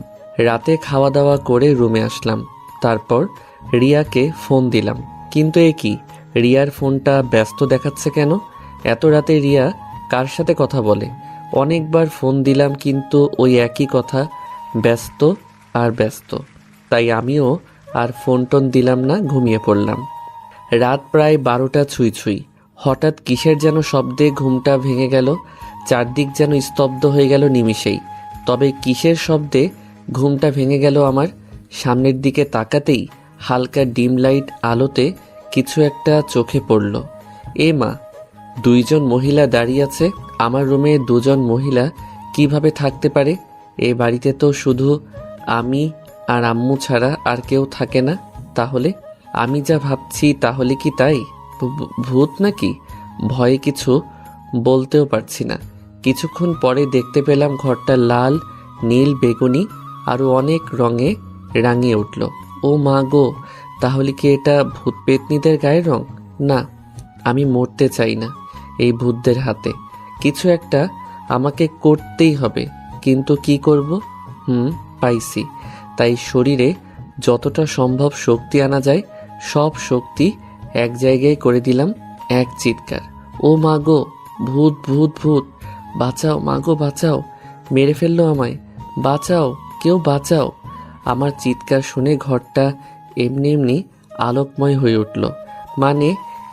রাতে খাওয়া দাওয়া করে রুমে আসলাম। তারপর রিয়াকে ফোন দিলাম, কিন্তু এ কি, রিয়ার ফোনটা ব্যস্ত দেখাচ্ছে কেন? এত রাতে রিয়া কার সাথে কথা বলে? অনেকবার ফোন দিলাম, কিন্তু ওই একই কথা, ব্যস্ত আর ব্যস্ত। তাই আমিও আর ফোন টোন দিলাম না, ঘুমিয়ে পড়লাম। রাত প্রায় 12টা ছুঁই ছুঁই। হঠাৎ কিসের যেন শব্দে ঘুমটা ভেঙে গেল। চারদিক যেন স্তব্ধ হয়ে গেল নিমিষেই। তবে কিসের শব্দে ঘুমটা ভেঙে গেল আমার? সামনের দিকে তাকাতেই হালকা ডিম লাইট আলোতে কিছু একটা চোখে পড়ল। এ মা, 2জন মহিলা দাঁড়িয়ে আছে। আমার রুমে 2জন মহিলা কিভাবে থাকতে পারে? এ বাড়িতে তো শুধু আমি আর আম্মু ছাড়া আর কেউ থাকে না। তাহলে আমি যা ভাবছি তাহলে কি তাই? ভূত নাকি? ভয়ে কিছু বলতেও পারছি না। কিছুক্ষণ পরে দেখতে পেলাম ঘরটা লাল, নীল, বেগুনি আরও অনেক রঙে রাঙিয়ে উঠল। ও মা গো, তাহলে কি এটা ভূত পেতনিদের গায়ের রং? না, আমি মরতে চাই না এই ভূতদের হাতে। কিছু একটা আমাকে করতেই হবে, কিন্তু কি করব? পাইছি। তাই শরীরে যতটা সম্ভব শক্তি আনা যায় সব শক্তি এক জায়গায় করে দিলাম। এক চিৎকার, ও মা গো, ভূত ভূত ভূত, বাঁচাও মা গো, বাঁচাও, মেরে ফেললো আমায়, বাঁচাও, কেউ বাঁচাও। আমার চিৎকার শুনে ঘরটা এমনি এমনি আলোকময় হয়ে উঠল, মানে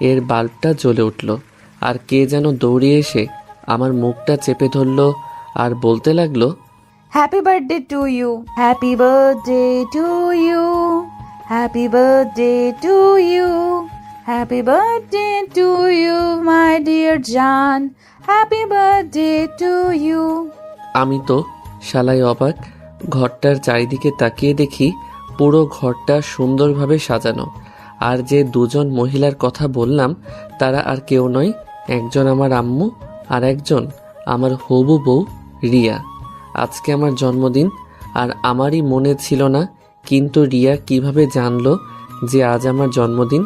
এর বাল্বটা জ্বলে উঠল। আর কে যেন দৌড়িয়ে এসে আমার মুখটা চেপে ধরলো আর বলতে লাগলো, happy birthday to you, happy birthday to you, happy birthday to you, happy birthday to you my dear জান, হ্যাপি বার্থডে টু ইউ। আমি তো শালাই অবাক। ঘরটার চারিদিকে তাকিয়ে দেখি পুরো ঘরটা সুন্দরভাবে সাজানো। আর যে 2জন মহিলার কথা বললাম তারা আর কেউ নয়, একজন আমার আম্মু আর একজন আমার হবু বউ রিয়া। আজকে আমার জন্মদিন আর আমারই মনে ছিল না, কিন্তু রিয়া কিভাবে জানলো যে আজ আমার জন্মদিন?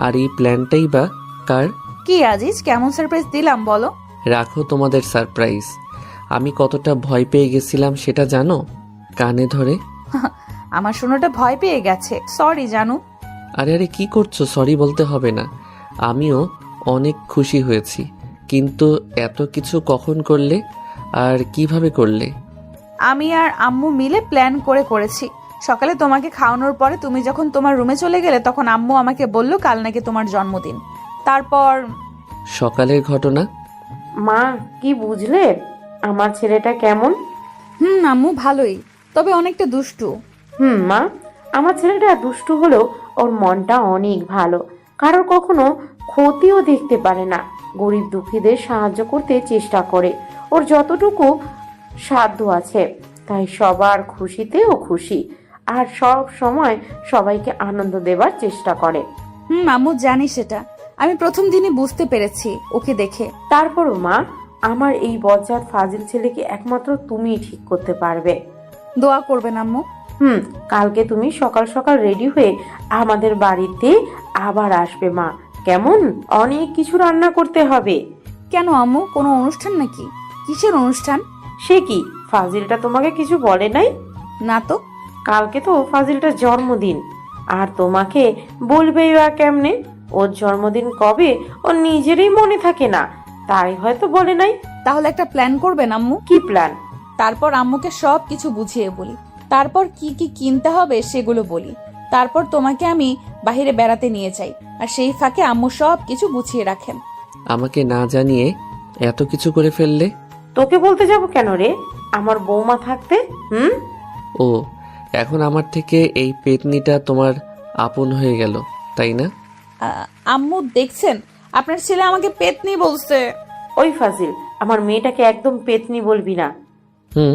আর এই প্ল্যানটাই বা কার? কি আজিজ, কেমন সারপ্রাইজ দিলাম বলো? রাখো তোমাদের সারপ্রাইজ। আমি কতটা ভয় পেয়ে গেছিলাম সেটা জানো? কানে ধরে। আমার শোনাটা ভয় পেয়ে গেছে, সরি জানু। আরে আরে, কি করছো? সরি বলতে হবে না। আমিও অনেক খুশি হয়েছি, কিন্তু এত কিছু কখন করলে আর কিভাবে করলে? আমি আর আম্মু মিলে প্ল্যান করেছি। সকালে তোমাকে খাওয়ানোর পরে তুমি যখন তোমার রুমে চলে গেলে তখন আম্মু আমাকে বলল কাল নাকি তোমার জন্মদিন। তারপর সকালের ঘটনা। মা, কি বুঝলে আমার ছেলেটা কেমন? আম্মু ভালোই, তবে অনেকটা দুষ্টু। মা, আমার ছেলেটা দুষ্টু হলেও ওর মনটা অনেক ভালো। কারোর কখনো ক্ষতিও দেখতে পারে না। গরিব দুঃখীদের সাহায্য করতে চেষ্টা করে, ওর যতটুকু সাধ্য আছে। তাই সবার খুশিতেও খুশি, আর সব সময় সবাইকে আনন্দ দেবার চেষ্টা করে। আম্মু জানি সেটা, আমি প্রথম দিনই বুঝতে পেরেছি ওকে দেখে। তারপরও মা, আমার এই বজ্জাত ফাজিল ছেলেকে একমাত্র তুমিই ঠিক করতে পারবে। দোয়া করবেন আম্মু। কালকে তুমি সকাল সকাল রেডি হয়ে আমাদের বাড়িতে আবার আসবে মা, কেমন? অনেক কিছু রান্না করতে হবে। কেন আম্মু, কোনো অনুষ্ঠান নাকি? কিসের অনুষ্ঠান? সে কি, ফাজিলটা তোমাকে কিছু বলে নাই? না তো। কালকে তো ফাজিলটার জন্মদিন, আর তোমাকে বলবেই বা কেমনে? ওর জন্মদিন কবে ওর নিজেরই মনে থাকে না, তাই হয়তো বলে নাই। তাহলে একটা প্ল্যান করবেন আম্মু। কি প্ল্যান? তারপর আম্মুকে সব কিছু বুঝিয়ে বলি, তারপর কি কি কিনতে হবে সেগুলো বলি, তারপর তোমাকে আমি বাইরে বেড়াতে নিয়ে যাই, আর সেই ফাঁকে আম্মু সব কিছু গুছিয়ে রাখেন। আমাকে না জানিয়ে এত কিছু করে ফেললে? তোকে বলতে যাব কেন রে, আমার বৌমা থাকতে? ও, এখন আমার থেকে এই পেতনিটা তোমার আপন হয়ে গেল, তাই না? আম্মু দেখছেন, আপনার ছেলে আমাকে পেতনি বলছে। ওই ফাজিল, আমার মেয়েটাকে একদম পেতনি বলবি না। হুম।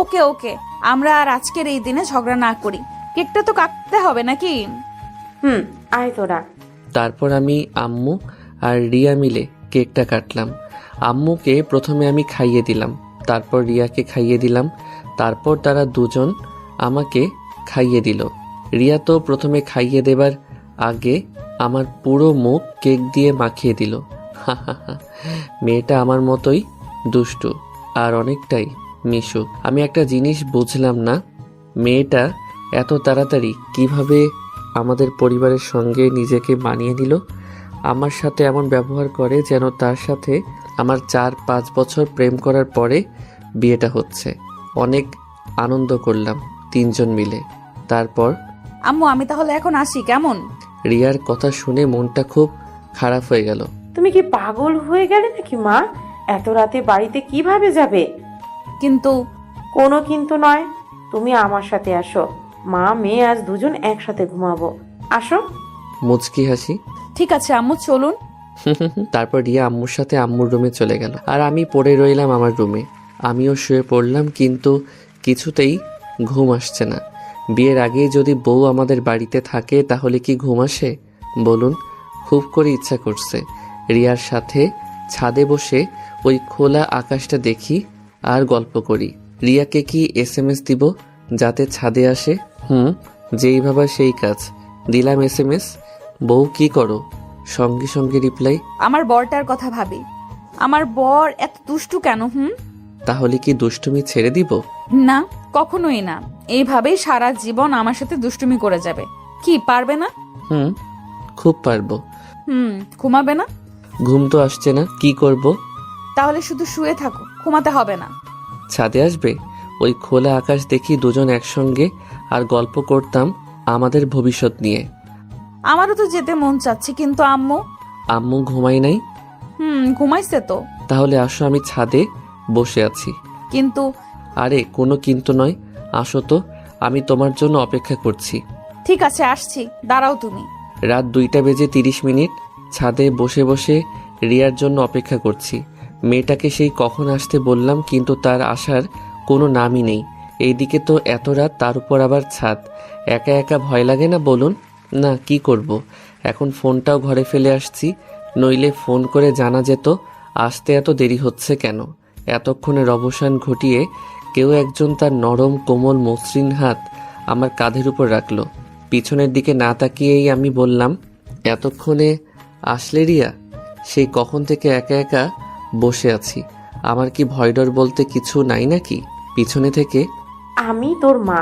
ওকে ওকে, আমরা আর আজকের এই দিনে ঝগড়া না করি। কেকটা তো কাটতে হবে নাকি? আয় তোরা। তারপর আমি, আম্মু আর রিয়া মিলে কেকটা কাটলাম। আম্মুকে প্রথমে আমি খাইয়ে দিলাম, তারপর রিয়াকে খাইয়ে দিলাম, তারপর তারা দুজন আমাকে খাইয়ে দিল। রিয়া তো প্রথমে খাইয়ে দেবার আগে আমার পুরো মুখ কেক দিয়ে মাখিয়ে দিল। মেয়েটা আমার মতোই দুষ্টু আর অনেকটাই মিশুক। আমি একটা জিনিস বুঝলাম না, মেয়েটা এত তাড়াতাড়ি কিভাবে আমাদের পরিবারের সঙ্গে নিজেকে মানিয়ে নিল। আমার সাথে এমন ব্যবহার করে যেন তার সাথে আমার 4-5 বছর প্রেম করার পরে বিয়েটা হচ্ছে। অনেক আনন্দ করলাম তিনজন মিলে। তারপর আম্মু আমি তাহলে এখন আসি, কেমন? রিয়ার কথা শুনে মনটা খুব খারাপ হয়ে গেল। তুমি কি পাগল হয়ে গেলে নাকি মা? এত রাতে বাড়িতে কিভাবে যাবে? কিন্তু কোনো কিন্তু নয়, তুমি আমার সাথে আসো। মা মেয়ে আজ দুজন একসাথে ঘুমাবো, আসো। মুচকি হাসি। ঠিক আছে আম্মু, চলুন। তারপর রিয়া আম্মুর সাথে আম্মুর রুমে চলে গেল, আর আমি পড়ে রইলাম আমার রুমে। আমিও শুয়ে পড়লাম, কিন্তু কিছুতেই ঘুম আসছে না। বিয়ের আগেই যদি বউ আমাদের বাড়িতে থাকে তাহলে কি ঘুম আসে বলুন? খুব করে ইচ্ছা করছে রিয়ার সাথে ছাদে বসে ওই খোলা আকাশটা দেখি আর গল্প করি। রিয়াকে কি SMS দিব যাতে ছাদে আসে? যেই ভাবা সেই কাজ, দিলাম SMS। বউ কি করো? সঙ্গে সঙ্গে রিপ্লাই, আমার বরটার কথা ভাবি। আমার বর এত দুষ্টু কেন? তাহলে কি দুষ্টুমি ছেড়ে দিব? না, কখনোই না। এইভাবেই সারা জীবন আমার সাথে দুষ্টুমি করে যাবে। কি পারবে না? খুব পারবো। ঘুমাবে না? ঘুম তো আসছে না, কি করব? তাহলে শুধু শুয়ে থাকো, ঘুমাতে হবে না। ছাদে আসবে? ওই খোলা আকাশ দেখি দুজন একসঙ্গে আর গল্প করতাম আমাদের ভবিষ্যৎ নিয়ে। আমারও তো যেতে মন চাচ্ছে, কিন্তু আম্মু। আম্মু ঘুমাই নাই? ঘুমাইছে তো। তাহলে আসো, আমি ছাদে বসে আছি। কিন্তু আরে কোনো কিন্তু নয়, আসো তো, আমি তোমার জন্য অপেক্ষা করছি। ঠিক আছে, আসছি, দাঁড়াও তুমি। রাত 2:30 ছাদে বসে বসে রিয়ার জন্য অপেক্ষা করছি। মেয়েটাকে সেই কখন আসতে বললাম, কিন্তু তার আসার কোনো নামই নেই। এইদিকে তো এত রাত, তার উপর আবার ছাদ। একা একা ভয় লাগে না বলুন? না, কি করব, এখন ফোনটাও ঘরে ফেলে আসছি, নইলে ফোন করে জানা যেত আসতে এত দেরি হচ্ছে কেন। এতক্ষণের অবসান ঘটিয়ে কেউ একজন তার নরম কোমল মসৃণ হাত আমার কাঁধের উপর রাখলো। পিছনের দিকে না তাকিয়েই আমি বললাম, এতক্ষণে আসলে রিয়া? সেই কখন থেকে একা একা বসে আছি, আমার কি ভয় ডর বলতে কিছু নাই নাকি? পিছনে থেকে, আমি তোর মা,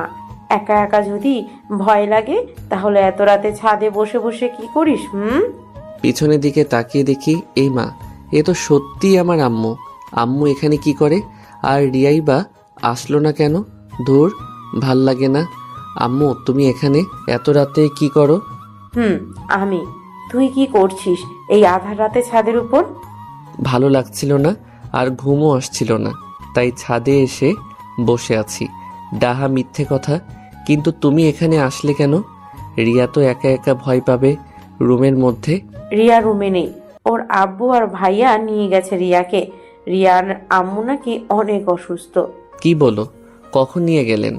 একা একা যদি ভয় লাগে তাহলে এত রাতে ছাদে বসে বসে কি করিস? পিছনের দিকে তাকিয়ে দেখি এই মা, এ তো সত্যিই আমার আম্মু। আম্মু এখানে কি করে? আর রিয়াই বা আসলো না কেন? ধুর, ভাল লাগে না। আম্মু তুমি এখানে এত রাতে কি করো? আমি। তুই কি করছিস এই আধার রাতে ছাদের উপর? ভালো লাগছিল না আর ঘুমও আসছিল না, তাই ছাদে এসে বসে আছি। ডাহা মিথ্যে কথা। কিন্তু তুমি এখানে আসলে কেন? রিয়া তো একা একা ভয় পাবে রুমের মধ্যে। রিয়া রুমে নেই, ওর আব্বু আর ভাইয়া নিয়ে গেছে রিয়াকে। রিয়ার আম্মু নাকি অনেক অসুস্থ। কি বলো? কখন নিয়ে গেলেন?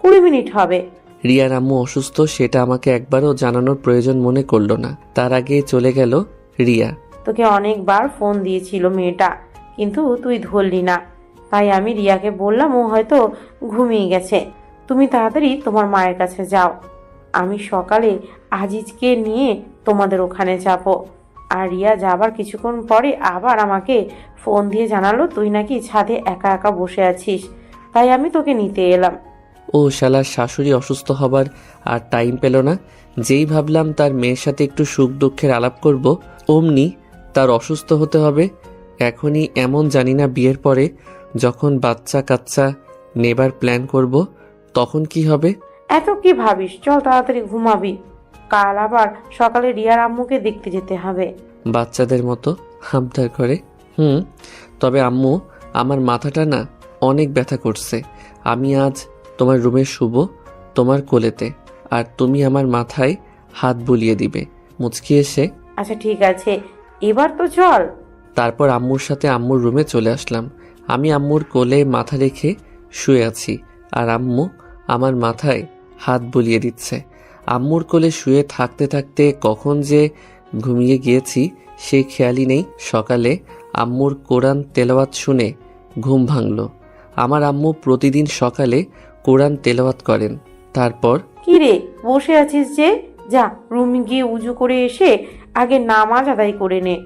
20 মিনিট হবে। রিয়ার আম্মু অসুস্থ সেটা আমাকে একবারও জানানোর প্রয়োজন মনে করলো না, তার আগে চলে গেল রিয়া। তোকে অনেকবার ফোন দিয়েছিল মেয়েটা, কিন্তু তুই ধরলি না, তাই আমি রিয়াকে বললাম ও হয়তো ঘুমিয়ে গেছে। তুমি তাড়াতাড়ি তোমার মায়ের কাছে যাও, আমি সকালে আজিজকে নিয়ে তোমাদের ওখানে যাব। আর রিয়া যাবার কিছুক্ষণ পরে আবার আমাকে ফোন দিয়ে জানালো তুই নাকি ছাদে একা একা বসে আছিস, তাই আমি তোকে নিতে এলাম। ও শালার শাশুড়ি অসুস্থ হবার আর টাইম পেল না। যেই ভাবলাম তার মেয়ের সাথে একটু সুখ দুঃখের আলাপ করব, অমনি তার অসুস্থ হতে হবে। এখনই এমন জানি না বিয়ের পরে যখন বাচ্চা কাচ্চা নেবার প্ল্যান করব তখন কি হবে। এত কি ভাবিস, চল তাড়াতাড়ি ঘুমাবি, কাল আবার সকালে রিয়ার আম্মুকে দেখতে যেতে হবে। বাচ্চাদের মতো আবদার করে। হুম, তবে আম্মু আমার মাথাটা না অনেক ব্যথা করছে। আমি আজ তোমার রুমে শুব তোমার কোলেতে, আর তুমি আমার মাথায় হাত বুলিয়ে দিবে মুচকি এসে। আচ্ছা ঠিক আছে, এবার তো চল। তারপর আম্মুর সাথে আম্মুর রুমে চলে আসলাম। আমি আম্মুর কোলে মাথা রেখে শুয়ে আছি, আর আম্মু আমার মাথায় হাত বুলিয়ে দিচ্ছে। আম্মুর কোলে শুয়ে থাকতে থাকতে কখন যে ঘুমিয়ে গিয়েছি সেই খেয়ালই নেই। সকালে আম্মুর কোরআন তেলাওয়াত শুনে ঘুম ভাঙল। আমার আম্মু প্রতিদিন সকালে কোরআন তেলাওয়াত করেন। তারপর কি রে, বসে আছিস যে? যা রুমে গিয়ে উজু করে এসে আগে নামাজ আদায় করে নে।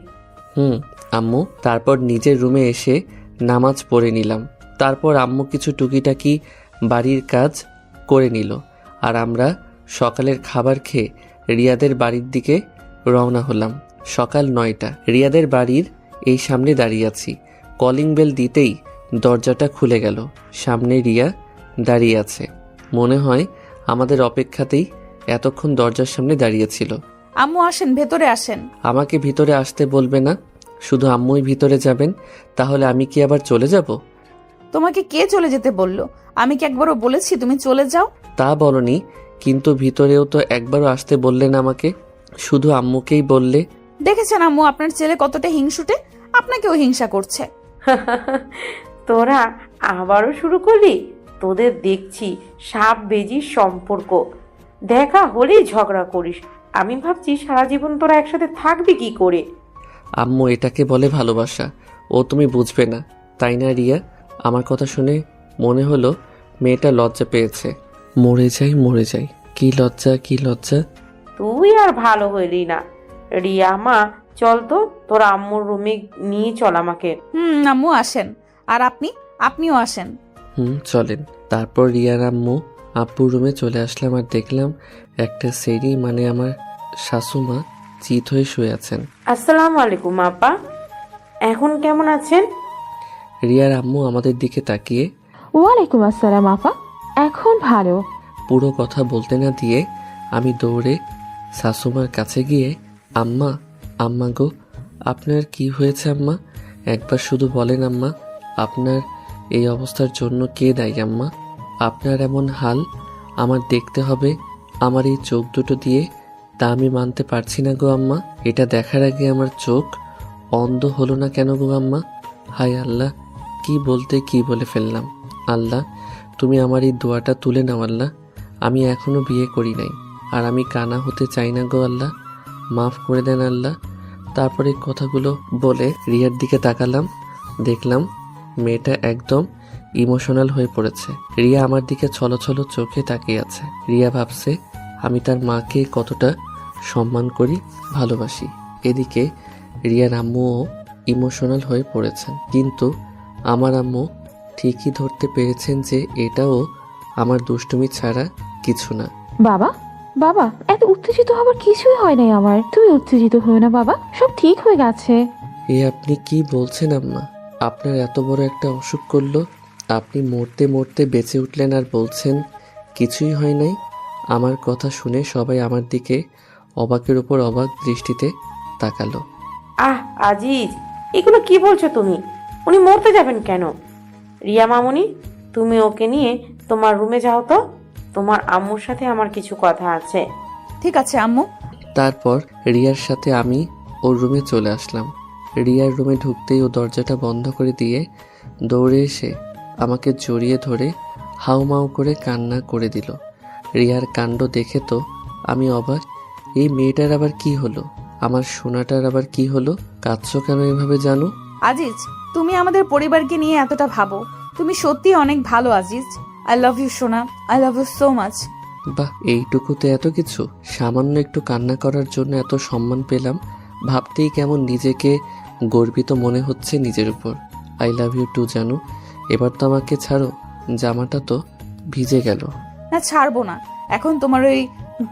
আম্মু। তারপর নিজের রুমে এসে নামাজ পড়ে নিলাম। তারপর আম্মু কিছু টুকিটাকি বাড়ির কাজ করে নিল, আর আমরা সকালের খাবার খেয়ে রিয়াদের বাড়ির দিকে রওনা হলাম। সকাল 9টা। রিয়াদের বাড়ির এই সামনে দাঁড়িয়ে আছি। কলিং বেল দিতেই দরজাটা খুলে গেল। সামনে রিয়া দাঁড়িয়ে আছে। মনে হয় আমাদের অপেক্ষাতেই এতক্ষণ দরজার সামনে দাঁড়িয়েছিল। আম্মু আসেন, ভেতরে আসেন। আমাকে ভিতরে আসতে বলবে না, শুধু আম্মুই ভিতরে যাবেন? তাহলে আমি কি আবার চলে যাব? তোমাকে কে চলে যেতে বললো? আমি কি একবারও বলেছি তুমি চলে যাও? তা বলনি, কিন্তু ভিতরেও তো একবারও আসতে বললেন আমাকে, শুধু আম্মুকেই বললে। দেখেছেন আম্মু আপনার ছেলে কতটা হিংসুটে, আপনাকেও হিংসা করছে। তোরা আবারও শুরু করলি? তোদের দেখছি সাপ বেজির সম্পর্ক, দেখা হলেই ঝগড়া করিস। আমি ভাবছি সারা জীবন তোরা একসাথে থাকবি কি করে। আম্মু, এটাকে বলে ভালোবাসা। ও তুমি বুঝবে না, তাই না রিয়া? আমার কথা শুনে মনে হলো মেয়েটা লজ্জা পেয়েছে। মরে যাই মরে যাই, কি লজ্জা কি লজ্জা। তুই আর ভালো হইলি না। রিয়া মা, চল তো, তোর আম্মুর রুমে নিয়ে চল আমাকে। আম্মু আসেন, আর আপনিও আসেন। চলেন। তারপর রিয়ার আম্মু আব্বুর রুমে চলে আসলাম, আর দেখলাম একটা সেরি মানে আমার শাশুমা চিত হয়ে শুয়ে আছেন। আসসালামু আলাইকুম আপা, এখন কেমন আছেন? রিয়ার আম্মু আমাদের দিকে তাকিয়ে, ওয়ালাইকুম আসসালাম আপা, এখন ভালো। পুরো কথা বলতে না দিয়ে আমি দৌড়ে শাশুমার কাছে গিয়ে, আম্মা, আম্মা গো, আপনার কি হয়েছে আম্মা? একবার শুধু বলেন আম্মা, আপনার এই অবস্থার জন্য কে দায়ী আম্মা? আপনার এমন হাল আমার দেখতে হবে আমার এই চোখ দুটো দিয়ে, তা আমি মানতে পারছি না গো আম্মা। এটা দেখার আগে আমার চোখ অন্ধ হলো না কেন গো আম্মা? হায় আল্লাহ, কি বলতে কি বলে ফেললাম। আল্লাহ, তুমি আমার এই দোয়াটা তুলে নাও আল্লাহ। আমি এখনো বিয়ে করি নাই, আর আমি কানা হতে চাই না গো আল্লাহ, মাফ করে দেন আল্লাহ। তারপরে কথাগুলো বলে রিয়ার দিকে তাকালাম, দেখলাম মেয়েটা একদম ইমোশনাল হয়ে পড়েছে। রিয়া আমার দিকে ছলছল চোখে তাকিয়ে আছে। রিয়া ভাবছে আমি তার মাকে কতটা সম্মান করি, ভালোবাসি। এদিকে রিয়ার আম্মুও ইমোশনাল হয়ে পড়েছেন, কিন্তু আমার আম্মু ঠিকই ধরতে পেরেছেন যে এটাও আমার দুষ্টুমি ছাড়া কিছু না। বাবা, বাবা, এত উত্তেজিত হবার কিছুই হয় নাই আমার। তুমি উত্তেজিত হও না বাবা, সব ঠিক হয়ে গেছে। এ আপনি কি বলছেন আম্মা? আপনার এত বড় একটা অসুখ করলো, আপনি মরতে মরতে বেঁচে উঠলেন, আর বলছেন কিছুই হয় নাই? আমার কথা শুনে সবাই আমার দিকে অবাকের উপর অবাক দৃষ্টিতে তাকালো। আজিজ, এগুলো কি বলছো তুমি? উনি মরতে যাবেন কেন? রিয়া মামুনি, তুমি ওকে নিয়ে তোমার রুমে যাও তো, তোমার আম্মুর সাথে আমার কিছু কথা আছে। ঠিক আছে আম্মু। তারপর রিয়ার সাথে আমি ওর রুমে চলে আসলাম। রিয়ার রুমে ঢুকতেই ও দরজাটা বন্ধ করে দিয়ে দৌড়ে এসে আমাকে জড়িয়ে ধরে হাউমাউ করে কান্না করে দিল। রিয়ার কাণ্ড দেখে তো আমি অবাক। এই মেয়েটার আবার কি হলো? আমার সোনাটার আবার কি হলো? কাঁদছো কেন এভাবে জানো? আজিজ, তুমি আমাদের পরিবারকে নিয়ে এতটা ভাবো, তুমি সত্যি অনেক ভালো আজিজ। আই লাভ ইউ সোনা, I love you so much. বাহ, এইটুকুতে এত কিছু? সামান্য একটু কান্না করার জন্য এত সম্মান পেলাম, ভাবতেই কেমন নিজেকে গর্বিত মনে হচ্ছে নিজের উপর। আই লাভ ইউ টু জানু। এবার তো আমাকে ছাড়ো, জামাটা তো ভিজে গেল। না, ছাড়বো না। এখন তোমার ওই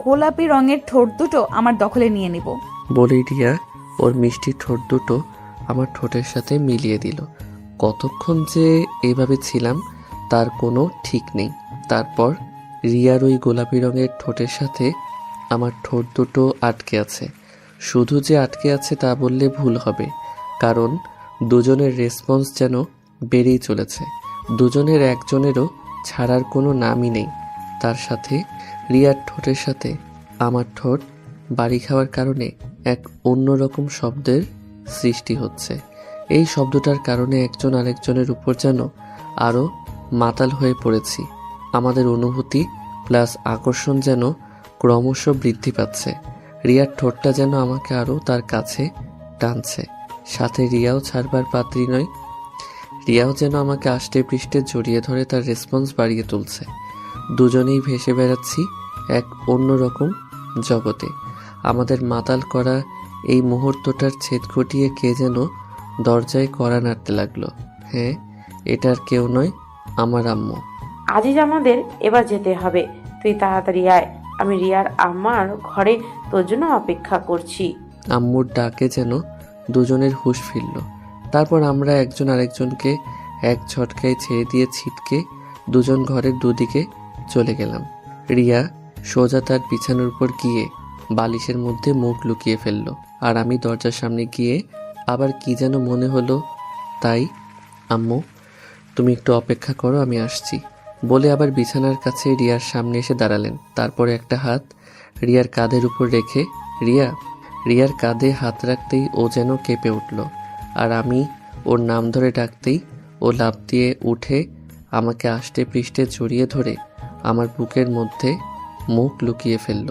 গোলাপি রঙের ঠোঁট দুটো আমার দখলে নিয়ে নিব। বলেই রিয়া ওর মিষ্টি ঠোঁট দুটো আমার ঠোঁটের সাথে মিলিয়ে দিল। কতক্ষণ যে এভাবে ছিলাম তার কোনো ঠিক নেই। তারপর রিয়ার ওই গোলাপি রঙের ঠোঁটের সাথে আমার ঠোঁট দুটো আটকে আছে। শুধু যে আটকে আছে তা বললে ভুল হবে, কারণ দুজনের রেসপন্স যেন বেড়েই চলেছে। দুজনের একজনেরও ছাড়ার কোনো নামই নেই। তার সাথে রিয়ার ঠোঁটের সাথে আমার ঠোঁট বাড়ি খাওয়ার কারণে এক অন্যরকম শব্দের সৃষ্টি হচ্ছে। এই শব্দটার কারণে একজন আরেকজনের উপর যেন আরও মাতাল হয়ে পড়েছি। আমাদের অনুভূতি প্লাস আকর্ষণ যেন ক্রমশ বৃদ্ধি পাচ্ছে। রিয়ার ঠোঁটটা যেন আমাকে আরও তার কাছে টানছে। সাথে রিয়াও ছাড়বার পাত্রী নয়। রিয়াও যেন আমাকে আষ্টে পৃষ্ঠে জড়িয়ে ধরে তার রেসপন্স বাড়িয়ে তুলছে। দুজনেই ভেসে বেড়াচ্ছি এক অন্যরকম জগতে। আমাদের মাতাল করা এই মুহূর্তটার ছেদ ঘটিয়ে কে যেন দরজায় কড়া নাড়তে লাগলো। হ্যাঁ, এটার কেউ নয়, আমার আম্মু। আজিজ, আমাদের এবার যেতে হবে। তুই তাড়াতাড়ি আয়, আমি রিয়ার আমার ঘরে তোর জন্য অপেক্ষা করছি। আম্মুর ডাকে যেন দুজনের হুঁশ ফিরল। তারপর আমরা একজন আরেকজনকে এক ঝটকায় ছেড়ে দিয়ে ছিটকে দুজন ঘরের দুদিকে চলে গেলাম। রিয়া সোজা তার বিছানার উপর গিয়ে বালিশের মধ্যে মুখ লুকিয়ে ফেলল, আর আমি দরজার সামনে গিয়ে আবার কি যেন মনে হলো তাই, আম্মু তুমি একটু অপেক্ষা করো, আমি আসছি বলে আবার বিছানার কাছে রিয়ার সামনে এসে দাঁড়ালেন। তারপরে একটা হাত রিয়ার কাঁধের উপর রেখে রিয়ার কাঁধে হাত রাখতেই ও যেন কেঁপে উঠল, আর আমি ওর নাম ধরে ডাকতেই ও লাফ দিয়ে উঠে আমাকে আষ্টে পৃষ্ঠে জড়িয়ে ধরে আমার বুকের মধ্যে মুখ লুকিয়ে ফেলল।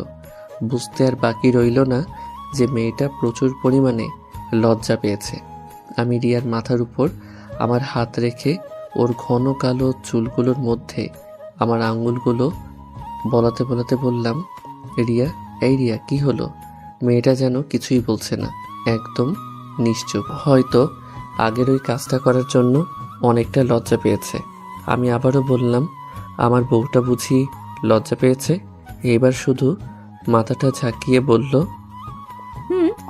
বুঝতে আর বাকি রইল না যে মেয়েটা প্রচুর পরিমাণে লজ্জা পেয়েছে। আমি রিয়ার মাথার উপর আমার হাত রেখে ওর ঘন কালো চুলগুলোর মধ্যে আমার আঙ্গুলগুলো বলাতে বলাতে বললাম, রিয়া, এই রিয়া, কি হলো? মেয়েটা যেন কিছুই বলছে না, একদম নিশ্চুপ। হয়তো আগের ওই কাজটা করার জন্য অনেকটা লজ্জা পেয়েছে। আমি আবারও বললাম, আমার বউটা বুঝি লজ্জা পেয়েছে? এবার শুধু মাথাটা ঝাঁকিয়ে বলল,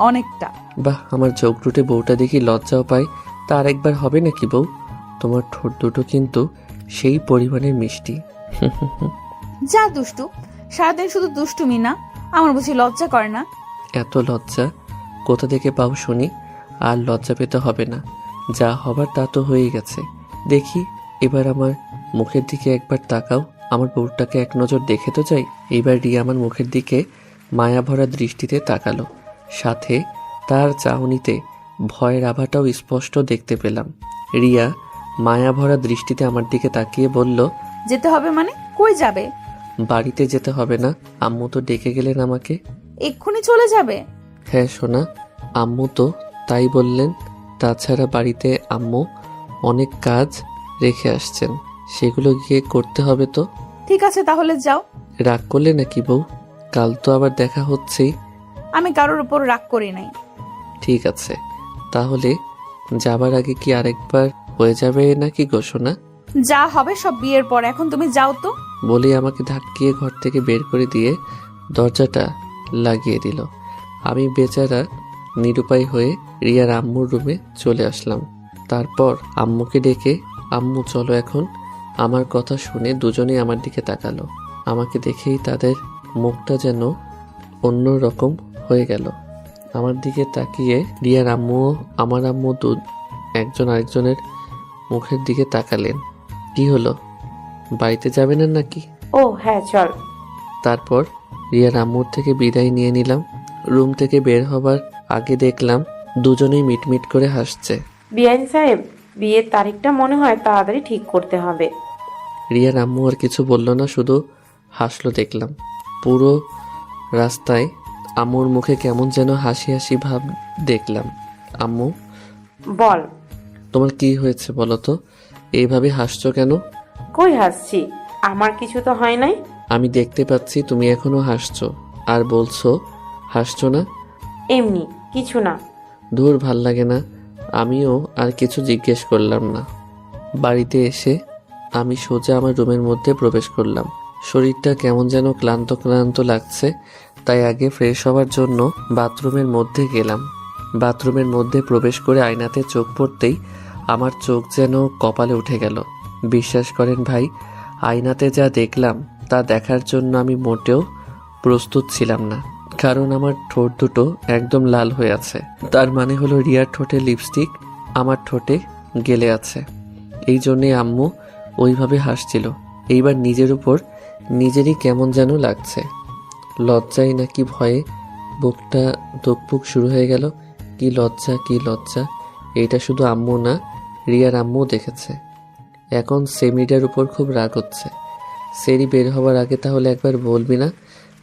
অনেকটা। বাহ, আমার চোখ দুটে বউটা দেখি লজ্জাও পায়। তা আরেকবার হবে নাকি বউ? তোমার ঠোঁট দুটো কিন্তু সেই পরিমাণের মিষ্টি। যা দুষ্টু, সারাদিন শুধু দুষ্টুমি না, আমার বুঝি লজ্জা করে না? এত লজ্জা কোথা থেকে পাও শুনি? আর লজ্জা পেতে হবে না, যা হবার তা তো হয়েই গেছে। দেখি এবার আমার মুখের দিকে একবার তাকাও, আমার বউটাকে এক নজর দেখে তো যাই। এইবার রিয়া আমার মুখের দিকে মায়া ভরা দৃষ্টিতে তাকালো, সাথে তার চাহনিতে ভয়ের আভাটাও স্পষ্ট দেখতে পেলাম। রিয়া মায়া ভরা দৃষ্টিতে আমার দিকে তাকিয়ে বলল, যেতে হবে মানে? কই যাবে? বাড়িতে যেতে হবে না, আম্মু তো ডেকে গেলেন আমাকে। এক্ষুনি চলে যাবে? হ্যাঁ সোনা, আম্মু তো তাই বললেন। তাছাড়া বাড়িতে আম্মু অনেক কাজ রেখে আসছেন, সেগুলো গিয়ে করতে হবে তো। ঠিক আছে, তাহলে যাও। রাগ করলে নাকি বউ? কাল তো আবার দেখা হচ্ছেই। আমি কারোর উপর রাগ করি নাই। ঠিক আছে, তাহলে যাবার আগে কি আরেকবার হয়ে যাবে নাকি গো সোনা? যা হবে সব বিয়ের পর, এখন তুমি যাও তো। বলে আমাকে ধাক্কিয়ে ঘর থেকে বের করে দিয়ে দরজাটা লাগিয়ে দিল। আমি বেচারা নিরুপায় হয়ে রিয়ার আম্মুর রুমে চলে আসলাম। তারপর আম্মুকে ডেকে, আম্মু চলো এখন। আমার কথা শুনে দুজনেই আমার দিকে তাকালো। আমাকে দেখেই তাদের মুখটা যেন অন্য রকম হয়ে গেল। আমার দিকে তাকিয়ে রিয়ার আম্মুও আমার আম্মু একজন আরেকজনের মুখের দিকে তাকালেন। কি হলো, বাড়িতে যাবেন না নাকি? ও হ্যাঁ, চল। তারপর রিয়ার আম্মুর থেকে বিদায় নিয়ে নিলাম। রুম থেকে বের হবার আগে দেখলাম দুজনেই মিটমিট করে হাসছে। বিআইন সাহেব, বিয়ের তারিখটা মনে হয় তাড়াতাড়ি ঠিক করতে হবে। রিয়ার আম্মু আর কিছু বলল না, শুধু হাসলো দেখলাম। পুরো রাস্তায় আম্মুর মুখে কেমন যেন হাসি হাসি ভাব দেখলাম। আম্মু, বল। তোমার কি হয়েছে বলো তো? এইভাবে হাসছো কেন? কই হাসছি? আমার কিছু তো হয় নাই। আমি দেখতে পাচ্ছি তুমি এখনো হাসছো, আর বলছো হাসছো না। এমনি কিছু না। দূর, ভাল লাগে না। আমিও আর কিছু জিজ্ঞেস করলাম না। বাড়িতে এসে আমি সোজা আমার রুমের মধ্যে প্রবেশ করলাম। শরীরটা কেমন যেন ক্লান্ত ক্লান্ত লাগছে, তাই আগে ফ্রেশ হওয়ার জন্য বাথরুমের মধ্যে গেলাম। বাথরুমের মধ্যে প্রবেশ করে আয়নাতে চোখ পড়তেই আমার চোখ যেন কপালে উঠে গেল। বিশ্বাস করেন ভাই, আয়নাতে যা দেখলাম তা দেখার জন্য আমি মোটেও প্রস্তুত ছিলাম না। কারণ আমার ঠোঁট দুটো একদম লাল হয়ে আছে। তার মানে হলো রিয়ার ঠোঁটে লিপস্টিক আমার ঠোঁটে গেলে আছে। এই জন্যে আম্মু ওইভাবে হাসছিল। এইবার নিজের উপর নিজেরই কেমন যেন লাগছে। লজ্জায় নাকি ভয়ে বুকটা ধুকপুক শুরু হয়ে গেল। কি লজ্জা, কি লজ্জা! এটা শুধু আম্মু না, রিয়ার আম্মু দেখেছে। এখন সেমিটার উপর খুব রাগ হচ্ছে। সেরি বের হওয়ার আগে তাহলে একবার বলবি না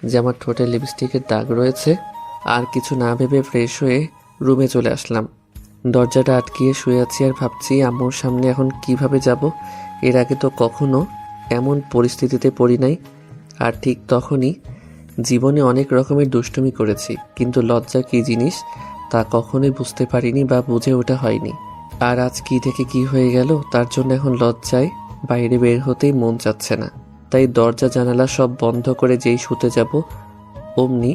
যে আমার ঠোঁটে লিপস্টিকের দাগ রয়েছে? আর কিছু না ভেবে ফ্রেশ হয়ে রুমে চলে আসলাম। দরজাটা আটকিয়ে শুয়ে আছি আর ভাবছি আম্মুর সামনে এখন কিভাবে যাব। এর আগে তো কখনো এমন পরিস্থিতিতে পড়ি নাই। আর ঠিক তখনই জীবনে অনেক রকমের দুষ্টুমি করেছি, কিন্তু লজ্জা কী জিনিস তা কখনোই বুঝতে পারিনি বা বুঝে ওঠা হয়নি। আর আজ কি থেকে কি হয়ে গেল, তার জন্য এখন লজ্জায় বাইরে বের হতেই মন চাচ্ছে না। তাই দরজা জানালা সব বন্ধ করে যেই শুতে যাব অমনি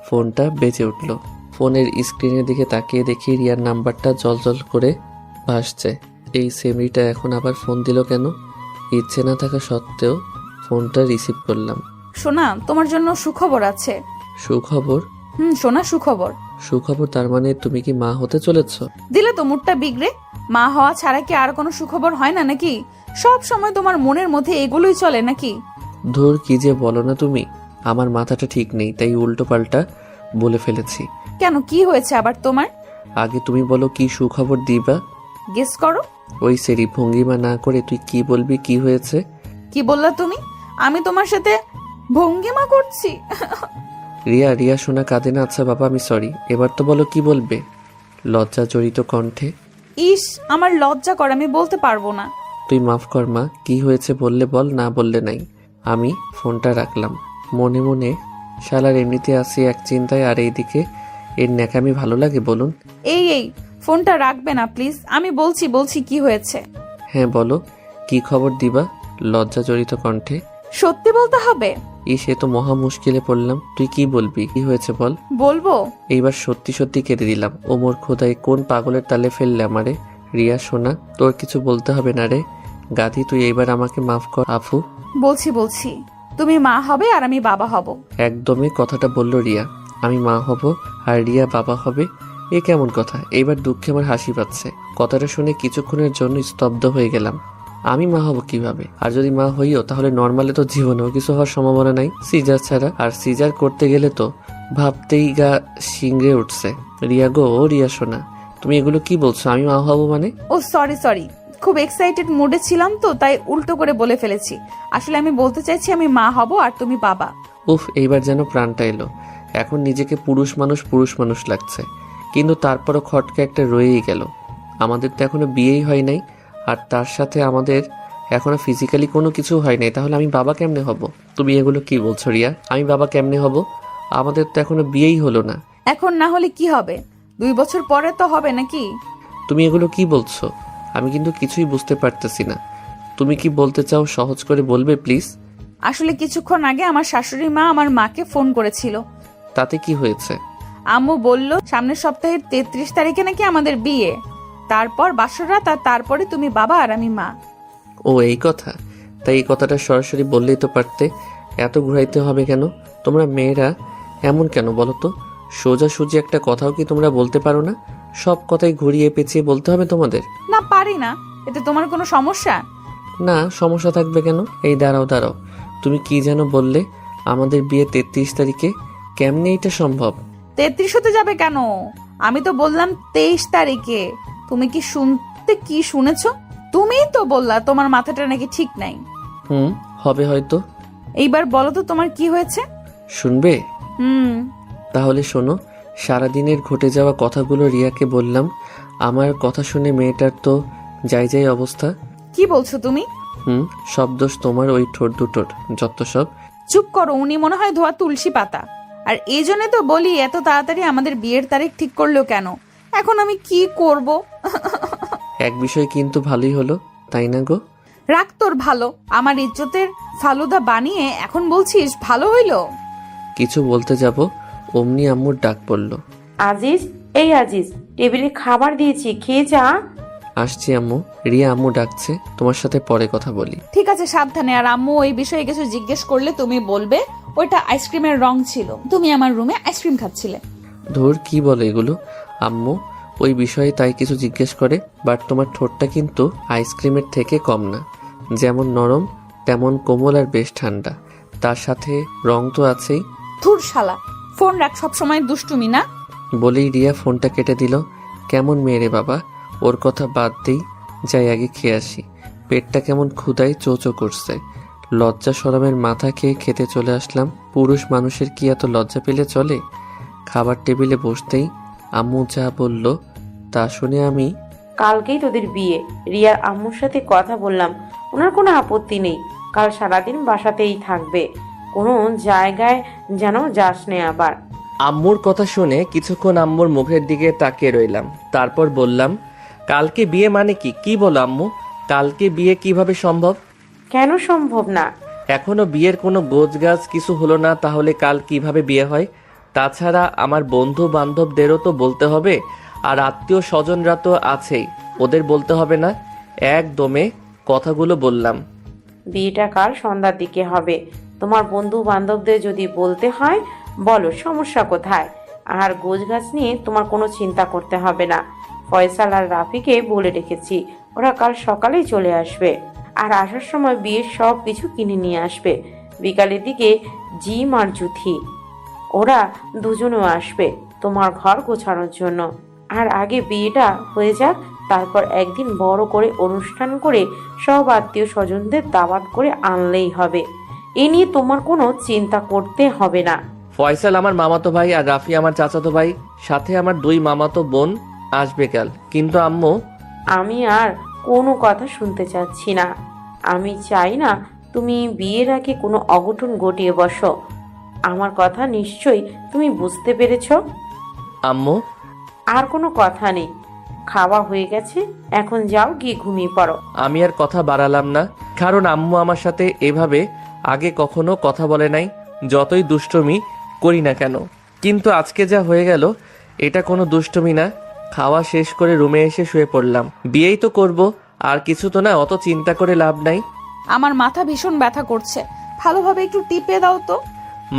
ফোনটা বেজে উঠল। ফোনের স্ক্রিনের দিকে তাকিয়ে দেখি রিয়ার নাম্বারটা জলজল করে ভাসছে। এই সেমরিটা এখন আবার ফোন দিল কেন? ইচ্ছে না থাকা সত্ত্বেও ফোনটা রিসিভ করলাম। সোনা, তোমার জন্য সুখবর আছে। সুখবর? সোনা, সুখবর। সুখবর? তার মানে তুমি কি মা হতে চলেছ? দিলে তো মুডটা বিগড়ে। মা হওয়া ছাড়া কি আর কোনো সুখবর হয় না নাকি? সব সময় তোমার মনের মধ্যে এগুলোই চলে নাকি? ধুর, কি যে বলো না তুমি। আমার মাথাটা ঠিক নেই, তাই উল্টো পাল্টা বলে ফেলেছি। কেন, কি হয়েছে আবার তোমার? আগে তুমি বলো কি সুখবর দিবা। গেস করো। ওই সেরি ভঙ্গিমা না করে তুই কি বলবি, কি হয়েছে? কি বললা তুমি? আমি তোমার সাথে ভঙ্গিমা করছি? রিয়া শোনা কাঁদে না। আচ্ছা বাবা, আমি সরি। এবার তো বলো কি বলবে। লজ্জা জড়িত কণ্ঠে। ইস, আমার লজ্জা করে, আমি বলতে পারবো না। তুই মাফ কর মা, কি হয়েছে বললে বল, না বললে নাই। আমি ফোনটা রাখলাম। মনে মনে শালার এমনিতে আসি এক চিন্তায়, আর এইদিকে এর ন্যাকামি ভালো লাগে বলুন? এই ফোনটা রাখবে না প্লিজ, আমি বলছি কি হয়েছে। হ্যাঁ বলো, কি খবর দিবা? লজ্জা জড়িত কণ্ঠে। সত্যি বলতে হবে? সে তো মহা মুশকিলে পড়লাম। তুই কি বলবি, কি হয়েছে বল। বলবো? এইবার সত্যি সত্যি কেঁদে দিলাম। ও মোর খোদাই, কোন পাগলের তালে ফেললে আমারে। রিয়া শোনা, তোর কিছু বলতে হবে না রে। গাধি, তুই এইবার আমাকে মাফ কর। আফু, বলছি তুমি মা হবে আর আমি বাবা হব। একদমই কথাটা বলল রিয়া। আমি মা হব আর রিয়া বাবা হবে? এ কেমন কথা? এইবার দুঃখে আমার হাসি পাচ্ছে। কথাটা শুনে কিছুক্ষণের জন্য স্তব্ধ হয়ে গেলাম। আমি মা হব কিভাবে? আর যদি মা হইও তাহলে নর্মালে তো জীবনেও কিছু হওয়ার সম্ভাবনা নাই, সিজার ছাড়া। আর সিজার করতে গেলে তো ভাবতেই গা শিংড়ে উঠছে। রিয়া গো, ও রিয়া শোনা, তুমি এগুলো কি বলছো? আমি মা হব মানে? ও সরি, খুব এক্সাইটেড মুডে ছিলাম তো, তাই উল্টো করে বলে ফেলেছি। আসলে আমি বলতে চাইছি আমি মা হব আর তুমি বাবা। উফ, এইবার যেন প্রাণটা এলো। এখন নিজেকে পুরুষ মানুষ লাগছে, কিন্তু তারপরও খটকা একটা রয়েই গেল। আমাদের তো এখনো বিয়েই হয় নাই, আর তার সাথে আমাদের এখনো ফিজিক্যালি কোনো কিছু হয় নাই। তাহলে আমি বাবা কেমনে হব? তুমি এগুলো কি বলছো রিয়া? আমি বাবা কেমনে হব? আমাদের তো এখনো বিয়েই হলো না। এখন না হলে কি হবে? 2 বছর পরে তো হবে নাকি? তুমি এগুলো কি বলছো? আমি কিন্তু কিছুই বুঝতে পারতেছি না। তুমি কি বলতে চাও সহজ করে বলবে প্লিজ? আসলে কিছুক্ষণ আগে আমার শাশুড়ি মা আমার মাকে ফোন করেছিল। তাতে কি হয়েছে? আম্মু বলল সামনের সপ্তাহের 33 তারিখে নাকি আমাদের বিয়ে, তারপর বাসরাত, আর তারপরে তুমি বাবা আর আমি মা। ও এই কথা? তাই এই কথাটা সরাসরি বললেই তো পারতে। এত ঘুরাইতে হবে কেন? তোমরা মেয়েরা এমন কেন বলো তো? সোজাসুজি একটা কথাও কি তোমরা বলতে পারো না? সব কথাই ঘুরিয়ে পেঁচিয়ে বলতে হবে তোমাদের? না, পারি না। এতে তোমার কোনো সমস্যা? না, সমস্যা থাকবে কেন? এই দাঁড়াও, তুমি কি যেন বললে আমাদের বিয়ে 33 তারিখে? কেমনে এটা সম্ভব? 33 হতে যাবে কেন? আমি তো বললাম 23 তারিখে। তুমি কি শুনেছো? তুমিই তো বললা তোমার মাথাটা নাকি ঠিক নাই। হবে হয়তো। এইবার বলো তো তোমার কি হয়েছে? শুনবে? হুম। তাহলে শোনো। সারাদিনের ঘটে যাওয়া কথাগুলো রিয়াকে বললাম। আমার কথা শুনে মেয়েটার তো যাই অবস্থা। কি বলছো তুমি? সব দোষ তোমার ওই ঠোঁট দুটোর, যত সব। চুপ করো, উনি মনে হয় ধোয়া তুলসী পাতা। আর এই জন্য তো বলি এত তাড়াতাড়ি আমাদের বিয়ের তারিখ ঠিক করলো কেন? এখন আমি কি করব? এক বিষয় কিন্তু ভালোই হলো, তাই না গো? রাখ তোর ভালো। আমার ইজ্জতের ফালুদা বানিয়ে এখন বলছিস ভালো হইলো? কিছু বলতে যাব অমনি আম্মুর ডাক পড়ল। আজিজ, এই আজিজ, টেবিলে খাবার দিয়েছি, খেয়ে যা। আসছি আম্মু। রিয়া আম্মু ডাকছে, তোমার সাথে পরে কথা বলি। ঠিক আছে, সাবধানে। আর আম্মু ওই বিষয়ে কিছু জিজ্ঞেস করলে তুমি বলবে ওইটা আইসক্রিমের রং ছিল, তুমি আমার রুমে আইসক্রিম খাচ্ছিলে। ধুর, কি বলে এগুলো? আম্মু ওই বিষয়ে তাই কিছু জিজ্ঞেস করে। বাট তোমার ঠোঁটটা কিন্তু আইসক্রিমের থেকে কম না, যেমন নরম তেমন কোমল আর বেশ ঠান্ডা, তার সাথে রং তো আছেই। ধুর শালা, ফোন রাখ, সব সময় দুষ্টুমি না। বলেই রিয়া ফোনটা কেটে দিল। কেমন মেয়ে রে বাবা, ওর কথা বাদ দেই, যাই আগে খেয়ে আসি। পেটটা কেমন ক্ষুধায় চোচো করছে। লজ্জা শরমের মাথা খেয়ে খেতে চলে আসলাম। পুরুষ মানুষের কি এত লজ্জা পেলে চলে? খাবার টেবিলে বসতেই আম্মু যা বলল তা শুনে আমি কালকেই তোদের বিয়ে। রিয়ার আম্মুর সাথে কথা বললাম, ওনার কোনো আপত্তি নেই। কাল সারাদিন বাসাতেই থাকবে, কোনো জায়গায় যেন যাস নে আবার। আম্মুর কথা শুনে কিছুক্ষণ আম্মুর মুখের দিকে তাকিয়ে রইলাম। তারপর বললাম, কালকে বিয়ে মানে কি? কি বলো আম্মু, কালকে বিয়ে কিভাবে সম্ভব? কেন সম্ভব না? এখনো বিয়ের কোনো গোছগাছ কিছু হলো না, তাহলে কাল কিভাবে বিয়ে হয়? তাছাড়া আমার বন্ধু বান্ধবদেরও তো বলতে হবে, আর আত্মীয় স্বজনরা তো আছেই, ওদের বলতে হবে না? একদমে কথাগুলো বললাম। বিয়েটা কাল সন্ধ্যার দিকে হবে। তোমার বন্ধু বান্ধবদের যদি বলতে হয় বলো, সমস্যা কোথায়? আর গোছগাছ নিয়ে তোমার কোনো চিন্তা করতে হবে না। ফয়সাল আর রাফিকে বলে রেখেছি, ওরা কাল সকালেই চলে আসবে। আর আসার সময় বিয়ের সব কিছু কিনে নিয়ে আসবে। বিকালের দিকে জিম আর জুথি, ওরা দুজনেও আসবে তোমার ঘর গোছানোর জন্য। আর আগে বিয়েটা হয়ে যাক, তারপর একদিন বড় করে অনুষ্ঠান করে সব আত্মীয় স্বজনদের দাওয়াত করে আনলেই হবে। এ নিয়ে তোমার কোনো চিন্তা করতে হবে না। ফয়সাল আমার মামাতো ভাই আর রাফি আমার চাচাতো ভাই, সাথে আমার 2 মামাতো বোন আসবে কাল। কিন্তু আম্মু, আমি আর কোনো কথা শুনতে চাচ্ছি না। আমি চাই না তুমি বিয়ের আগে কোনো অঘটন ঘটিয়ে বসো। আমার কথা নিশ্চয়ই তুমি বুঝতে পেরেছো। আম্মু, আর কোনো কথা নেই, খাওয়া হয়ে গেছে, এখন যাও গিয়ে ঘুমিয়ে পড়ো। আমি আর কথা বাড়ালাম না, কারণ আম্মু আমার সাথে এভাবে আগে কখনো কথা বলে নাই, যতই দুষ্টুমি করি না কেন। কিন্তু আজকে যা হয়ে গেল, এটা কোনো দুষ্টুমি না। খাওয়া শেষ করে রুমে এসে শুয়ে পড়লাম। বিয়েই তো করব, আর কিছু তো না, অত চিন্তা করে লাভ নাই। আমার মাথা ভীষণ ব্যথা করছে, ভালোভাবে একটু টিপে দাও তো।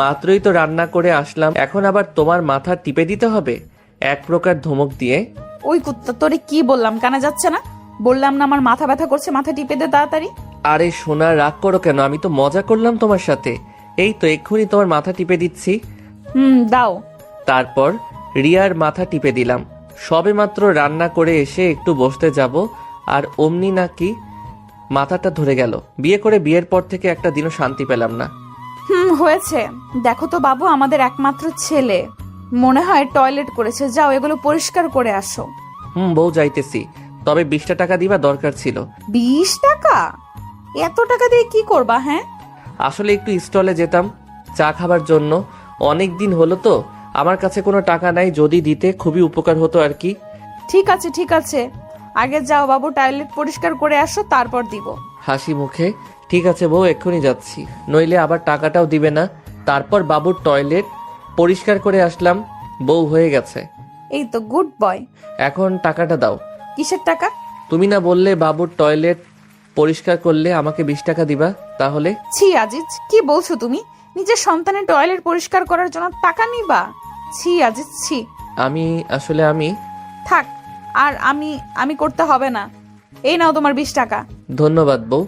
মাত্রই তো রান্না করে আসলাম, এখন আবার তোমার মাথা টিপে দিতে হবে? এক প্রকার ধমক দিয়ে। ওই কুত্তা, তোরে কি বললাম, কানে যাচ্ছে না? বললাম না আমার মাথা ব্যথা করছে, মাথা টিপে দে তাড়াতাড়ি। আরে সোনা, রাগ করো কেন? আমি তো মজা করলাম তোমার সাথে। এই তো এক্ষুনি তোমার মাথা টিপে দিচ্ছি। দাও। তারপর রিয়ার মাথা টিপে দিলাম। সবে মাত্র রান্না করে এসে একটু বসতে যাব, আর অমনি নাকি মাথাটা ধরে গেল। বিয়ে করে বিয়ের পর থেকে একটা দিনও শান্তি পেলাম না। হয়েছে, দেখো তো বাবু, আমাদের একমাত্র ছেলে মনে হয় টয়লেট করেছে, যাও এগুলো পরিষ্কার করে আসো। বউ, যাইতেছি, তবে 20টা টাকা দিবা দরকার ছিল। 20 টাকা? এত টাকা দিয়ে কি করবা? হ্যাঁ, আসলে একটু স্টলে যেতাম চা খাবার জন্য, অনেক দিন হলো তো। আমার কাছে কোনো টাকা নাই, যদি দিতে খুবই উপকার হতো আর কি। ঠিক আছে ঠিক আছে, আগে যাও বাবু, টয়লেট পরিষ্কার করে আসো, তারপর দিব। হাসি মুখে, ঠিক আছে বউ, এক্ষুনি যাচ্ছি, নইলে আবার টাকাটাও দিবে না। তারপর বাবুর টয়লেট পরিষ্কার করে আসলাম, বউ হয়ে গেছে। এই তো গুড বয়। এখন টাকাটা দাও। কিসের টাকা? তুমি না বললে বাবুর টয়লেট পরিষ্কার করলে আমাকে 20 টাকা দিবা? তাহলে? ছি আজিজ, কি বলছো তুমি? নিজের সন্তানের টয়লেট পরিষ্কার করার জন্য টাকা নিবা? ছি আজিজ, ছি। আমি থাক, আর আমি করতে হবে না। এই নাও তোমার 20 টাকা। ধন্যবাদ বউ।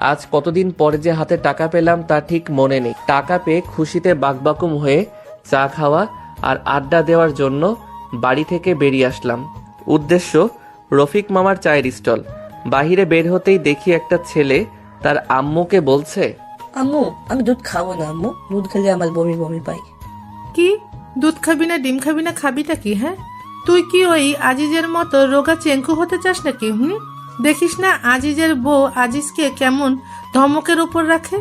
আজ কতদিন পরে যে হাতে টাকা পেলাম তা ঠিক মনে নেই। টাকা পেয়ে খুশিতে বাকবাকুম হয়ে চা খাওয়া আর আড্ডা দেওয়ার জন্য বাড়ি থেকে বেরিয়ে আসলাম। উদ্দেশ্য রফিক মামার চায়ের স্টল। বাহিরে বের হতেই দেখি একটা ছেলে তার আম্মুকে বলছে, আম্মু, আমি দুধ খাবো না আম্মু, দুধ খেলে আমার বমি বমি পাই। কি দুধ খাবি না, ডিম খাবি না, খাবিটা কি? হ্যাঁ, তুই কি ওই আজিজের মতো রোগা চেঙ্কু হতে চাস নাকি? দেখিস না আজিজের বউ আজিজকে কেমন ধমকের উপর রাখে।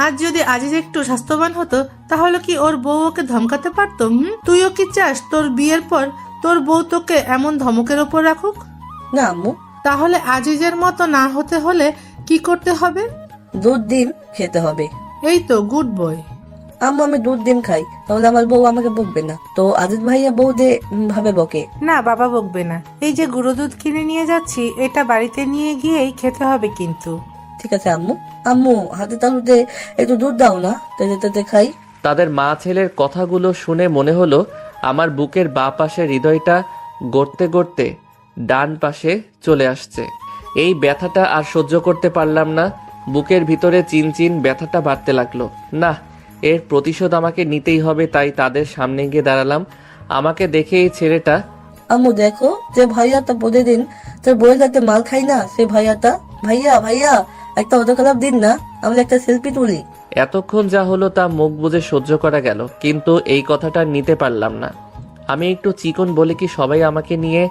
আজ যদি আজিজ একটু স্বাস্থ্যবান হতো, তাহলে কি ওর বউ ওকে ধমকাতে পারতো? তুইও কি চাস তোর বিয়ের পর তোর বউ তোকে এমন ধমকের উপর রাখুক? না আম্মু। তাহলে আজিজের মতো না হতে হলে কি করতে হবে? দুধ ডিম খেতে হবে। এই তো গুড বয়। আম্মু, আমি দুধ ডিম খাই, তাহলে আমার বউ আমাকে বকবে না তো? আজিজ ভাইয়া বউ দে ভাবে বকে। না বাবা বকবে না। এই যে গুঁড়ো দুধ কিনে নিয়ে যাচ্ছি, এটা বাড়িতে নিয়ে গিয়েই খেতে হবে কিন্তু। ঠিক আছে আম্মু। আম্মু, হাতে তালুতে একটু দুধ দাও না, তেতে তেতে খাই। তাদের মা ছেলের কথাগুলো শুনে মনে হলো আমার বুকের বাঁ পাশের হৃদয়টা গড়তে গড়তে ডান পাশে চলে আসছে। এই ব্যথাটা আর সহ্য করতে পারলাম না, বুকের ভিতরে চিনচিন ব্যথাটা বাড়তে লাগলো। না, এর প্রতিশোধ আমাকে নিতেই হবে, তাই তাদের সামনে গিয়ে দাঁড়ালাম। আমাকে দেখে এই ছেলেটা, আম্মু দেখো, যে ভাইয়াটা প্রতিদিন তোর বইয়ের সাথে মাল খাই না, সে ভাইয়াটা। ভাইয়া ভাইয়া একটা অটোগ্রাফ দিন না, আমরা একটা সেলফি তুলি। এতক্ষণ যা হলো তা মুখ বুজে সহ্য করা গেল, কিন্তু এই কথাটা নিতে পারলাম না। আমি একটু চিকন বলে কি সবাই আমাকে নিয়ে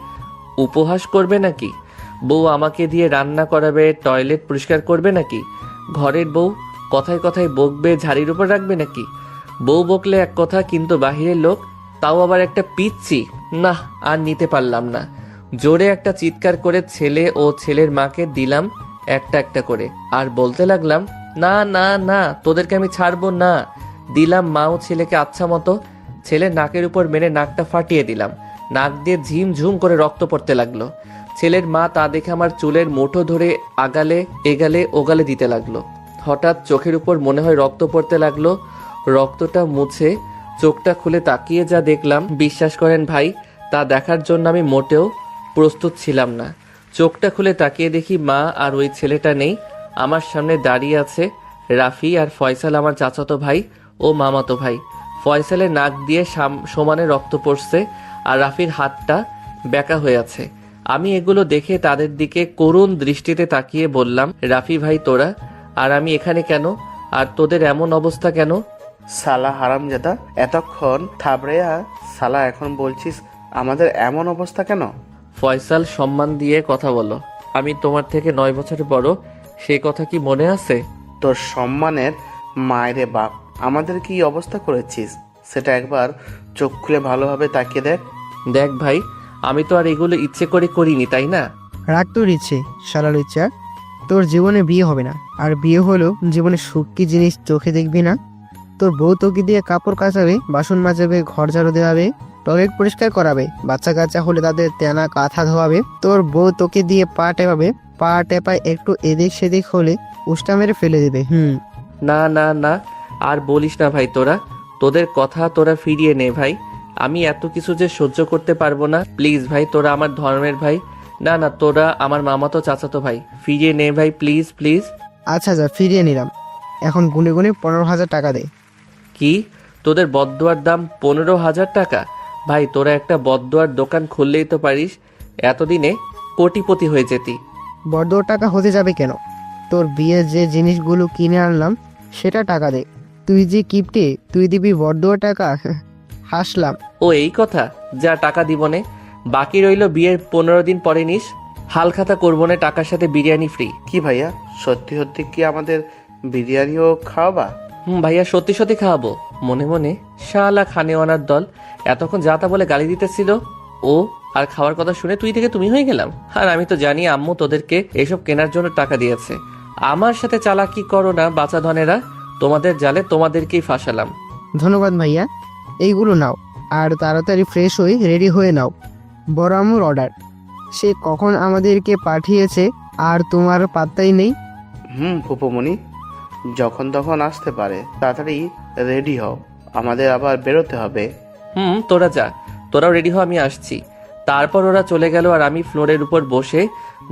উপহাস করবে নাকি? বউ আমাকে দিয়ে রান্না করাবে, টয়লেট পরিষ্কার করবে নাকি? ঘরের বউ কথায় কথায় বকবে, ঝাড়ির উপর রাখবে নাকি? বউ বকলে এক কথা, কিন্তু বাহিরের লোক, তাও আবার একটা পিচ্ছি। না, আর নিতে পারলাম না। জোরে একটা চিৎকার করে ছেলে ও ছেলের মাকে দিলাম একটা একটা করে, আর বলতে লাগলাম, না না না, তোদেরকে আমি ছাড়বো না। দিলাম মা ও ছেলেকে আচ্ছা মতো। ছেলের নাকের উপর মেরে নাকটা ফাটিয়ে দিলাম। নাক দিয়ে ঝিমঝুম করে রক্ত পড়তে লাগলো। ছেলের মা তা দেখে আমার চুলের মুঠো ধরে আগালে এগালে ওগালে দিতে লাগলো। হঠাৎ চোখের উপর মনে হয় রক্ত পড়তে লাগলো। রক্তটা মুছে চোখটা খুলে তাকিয়ে যা দেখলাম, বিশ্বাস করেন ভাই, তা দেখার জন্য আমি মোটেও প্রস্তুত ছিলাম না। চোখটা খুলে তাকিয়ে দেখি মা আর ওই ছেলেটা নেই। আমার সামনে দাঁড়িয়ে আছে রাফি আর ফয়সাল, আমার চাচাতো ভাই ও মামাতো ভাই। ফয়সালের নাক দিয়ে সমানে রক্ত পড়ছে, আর রাফির হাতটা ব্যাকা হয়ে আছে। আমি এগুলো দেখে তাদের দিকে করুণ দৃষ্টিতে তাকিয়ে বললাম, রাফি ভাই তোরা, আর আমি এখানে কেন? আর তোদের এমন অবস্থা কেন? সালা হারামজাদা, এতক্ষণ থাবড়েয়া সালা, এখন বলছিস আমাদের এমন অবস্থা কেন? ফয়সাল, সম্মান দিয়ে কথা বলো। আমি তোমার থেকে 9 বছর বড়, সে কথা কি মনে আছে? তোর সম্মানের মায়েরে বাপ, আমাদের কি অবস্থা করেছিস সেটা একবার চোখ খুলে ভালোভাবে তাকিয়ে দেখ। দেখ ভাই, আমি তো আর এগুলো ইচ্ছে করে করিনি, তাই না? রাগ তোর ইচ্ছে, শালার ইচ্ছা। তোর জীবনে বিয়ে হবে না, আর বিয়ে হলেও জীবনে সুখ কি জিনিস চোখে দেখবি না। তোর বউ তোকে দিয়ে কাপড় কাচাবে, বাসন মাজাবে, ঘর ঝাড়ু দেওয়াবে, টয়লেট পরিষ্কার করাবে, বাচ্চা কাচ্চা হলে তাদের তেনা কাঁথা ধোয়াবে। তোর বউ তোকে দিয়ে পা টেপাবে, পা টেপায় একটু এদিক সেদিক হলে উষ্টা মেরে ফেলে দেবে। না না না, আর বলিস না ভাই, তোদের কথা তোরা ফিরিয়ে নে ভাই। আমি এত কিছু যে সহ্য করতে পারবো না, প্লিজ ভাই, তোরা আমার ধর্মের ভাই। না না, তোরা আমার মামাতো চাচাতো ভাই, ফিরিয়ে নে ভাই, প্লিজ প্লিজ। আচ্ছা যা, ফিরিয়ে নিলাম। এখন গুনে গুনে 15,000 টাকা দে। কি, তোদের বদদোয়ার দাম 15,000 টাকা? ভাই, তোরা একটা বদদোয়ার দোকান খুললেই তো পারিস, এতদিনে কোটিপতি হয়ে যেতি। বড় টাকা হতে যাবে কেন? তোর বিয়ের যে জিনিসগুলো কিনে আনলাম সেটা টাকা দে। তুই যে কিপটে, তুই দিবি বড় টাকা? হাসলাম। ও এই কথা, যা টাকা দিবনে, বাকি রইল বিয়ের 15 দিন পরে নিস। হালখাতা করবো না, টাকার সাথে বিরিয়ানি ফ্রি। কি ভাইয়া, সত্যি সত্যি কি আমাদের বিরিয়ানিও খাওয়াবা? ভাইয়া, সত্যি সত্যি খাওয়াবো। মনে মনে শালা খানেওয়ানার দল, এতক্ষণ যা তা বলে গালি দিতেছিল ও, আর খাওয়ার কথা শুনে তুই থেকে তুমি হয়ে গেলাম। আর আমি তো জানি আম্মু তোদেরকে এসব কেনার জন্য টাকা দিয়েছে। আমার সাথে চালাকি করো না বাচ্চা ধনেরা, তোমাদের জালে তোমাদেরকেই ফাঁসালাম। ধন্যবাদ ভাইয়া, এইগুলো নাও, আর তাড়াতাড়ি ফ্রেশ হয়ে রেডি হয়ে নাও। বড় আম্মুর অর্ডার, সে কখন আমাদেরকে পাঠিয়েছে আর তোমার পাত্তাই নেই। ফুপুমণি, যখন তখন আসতে পারে, তাড়াতাড়ি রেডি হও, আমাদের আবার বেরোতে হবে। তোরা যা, তোরাও রেডি হ, আমি আসছি। তারপর ওরা চলে গেল, আর আমি ফ্লোরের উপর বসে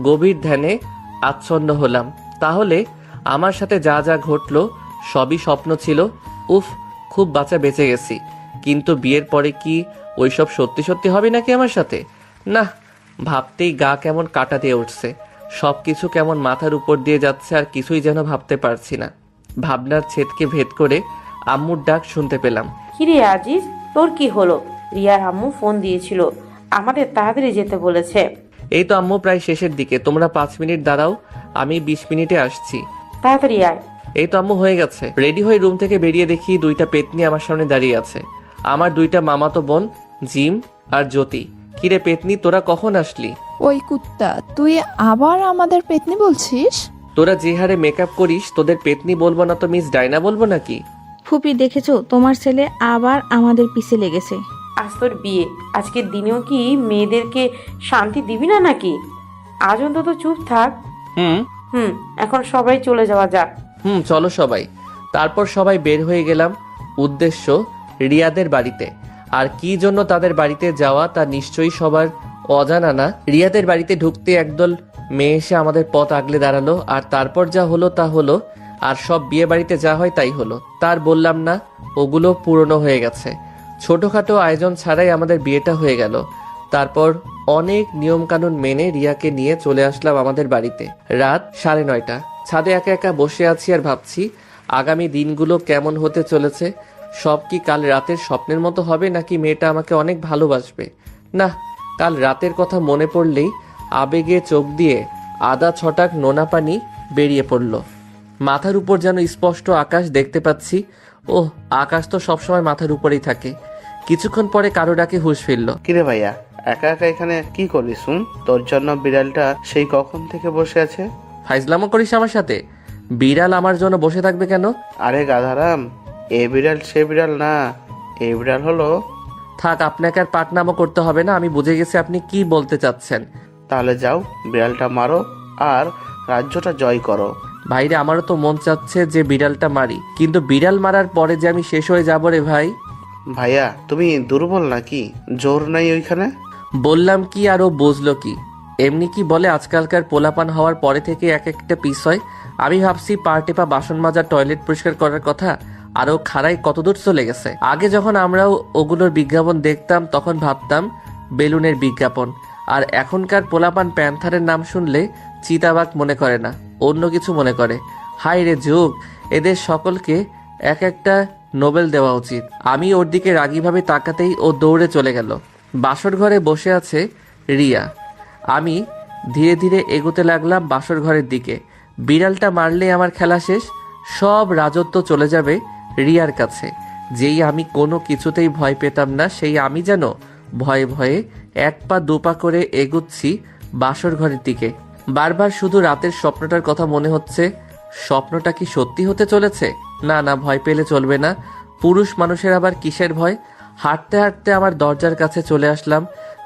গভীর ধ্যানে আচ্ছন্ন হলাম। তাহলে আমার সাথে যা যা ঘটলো সবই স্বপ্ন ছিল। উফ, খুব বাঁচা বেঁচে গেছি। কিন্তু বিয়ের পরে কি ওইসব সত্যি সত্যি হবে নাকি আমার সাথে? না, ভাবতেই গা কেমন কাটা দিয়ে উঠছে। সব কিছু কেমন মাথার উপর দিয়ে যাচ্ছে, আর কিছুই যেন ভাবতে পারছি না। ভাবনার ছেদকে ভেদ করে আম্মুর ডাক শুনতে পেলাম। কিরে আজিজ, তোর কি হলো? রিয়ার আম্মু ফোন দিয়েছিল, আমাদের তাড়াতাড়ি যেতে বলেছে। এই তো আম্মু, প্রায় শেষের দিকে, তোমরা 5 মিনিট দাঁড়াও, আমি 20 মিনিটে আসছি। তাড়াতাড়ি আয়। এই তো আম্মু, হয়ে গেছে। রেডি হয়ে রুম থেকে বেরিয়ে দেখি 2টা পেতনি আমার সামনে দাঁড়িয়ে আছে। আমার 2টা মামাতো বোন, জিম আর জ্যোতি। কিরে পেতনি, তোরা কখন আসলি? ওই কুত্তা, তুই আবার আমাদের পেতনি বলছিস? তোরা যে হারে মেকআপ করিস, তোদের পেতনি বলবো না তো মিস ডাইনা বলবো নাকি? ফুপি, দেখেছো তোমার ছেলে আবার আমাদের পিছে লেগেছে। আজ তোর বিয়ে, আজকের দিনেও কি মেয়েদেরকে শান্তি দিবি না নাকি? আজ অন্তত চুপ থাক। এখন সবাই চলে যাওয়া যাক। চলো সবাই। তারপর সবাই বের হয়ে গেলাম, উদ্দেশ্য রিয়াদের বাড়িতে। আর কি জন্য তাদের বাড়িতে যাওয়া তা নিশ্চয়ই সবার অজানা না। রিয়াদের বাড়িতে ঢুকতে একদল মেয়ে এসে আমাদের পথ আগলে দাঁড়ালো, আর তারপর যা হলো তা হলো, আর সব বিয়ে বাড়িতে যা হয় তাই হলো। তার বললাম না, ওগুলো পুরনো হয়ে গেছে। ছোটখাটো আয়োজন ছাড়াই আমাদের বিয়েটা হয়ে গেল। তারপর অনেক নিয়মকানুন মেনে রিয়াকে নিয়ে চলে আসলাম আমাদের বাড়িতে। রাত 9:30। ছাদে একা একা বসে আছি আর ভাবছি আগামী দিনগুলো কেমন হতে চলেছে। সব কি কাল রাতের স্বপ্নের মতো হবে, নাকি মেয়েটা আমাকে অনেক ভালোবাসবে? না, কাল রাতের কথা মনে পড়লেই আবেগে চোখ দিয়ে আদা ছটাক নোনা পানি বেরিয়ে পড়ল। মাথার উপর যেন স্পষ্ট আকাশ দেখতে পাচ্ছি। ওহ, আকাশ তো সবসময় মাথার উপরেই থাকে। কিছুক্ষণ পরে কারো ডাকে হুঁশ ফিরল। কিরে ভাইয়া, একা একা এখানে কি করবি? শুন, তোর জন্য বিড়ালটা সেই কখন থেকে বসে আছে। ফাইজলামো করিস আমার সাথে? বিড়াল আমার জন্য বসে থাকবে কেন? আরে গাধারাম, এ বিড়াল সে বিড়াল না, এই বিড়াল হলো। থাক, আপনাকে আর পাটনামো করতে হবে না, আমি বুঝে গেছি আপনি কি বলতে চাচ্ছেন। তাহলে যাও, বিড়ালটা মারো আর রাজ্যটা জয় করো। ভাইরে, আমারও তো মন চাচ্ছে যে বিড়ালটা মারি, কিন্তু বিড়াল মারার পরে যে আমি শেষ হয়ে যাবো রে ভাই। ভাইয়া, তুমি দুর্বল নাকি? জোর নাই ওইখানে। বললাম কি আর ও বুঝলো কি? এমনি কি বলে আজকালকার পোলাপান হওয়ার পরে থেকে এক একটা পিস হয়। আমি ভাবছি পা টেপা বাসন মাজা, টয়লেট পরিষ্কার করার কথা, আর ও খাড়াই কতদূর চলে গেছে। আগে যখন আমরাও ওগুলোর বিজ্ঞাপন দেখতাম তখন ভাবতাম বেলুনের বিজ্ঞাপন, আর এখনকার পোলাপান প্যান্থারের নাম শুনলে চিতাবাঘ মনে করে না, অন্য কিছু মনে করে। হাই রে যুগ, এদের সকলকে এক একটা নোবেল দেওয়া উচিত। আমি ওর দিকে রাগীভাবে তাকাতেই ও দৌড়ে চলে গেল। বাসর ঘরে বসে আছে রিয়া। আমি ধীরে ধীরে এগোতে লাগলাম বাসর ঘরের দিকে। বিড়ালটা মারলে আমার খেলা শেষ, সব রাজত্ব চলে যাবে রিয়ার কাছে। যেই আমি কোনো কিছুতেই ভয় পেতাম না, সেই আমি যেন ভয়ে ভয়ে 1 পা 2 পা করে এগুচ্ছি বাসর ঘরের দিকে। বারবার শুধু রাতের স্বপ্নটার কথা মনে হচ্ছে। স্বপ্নটা কি সত্যি হতে চলেছে? না না, ভয় পেলে চলবে না। পুরুষ মানুষের আবার কিসের ভয়? হাঁটতে হাঁটতে আমার দরজার কাছে চলে আসলাম।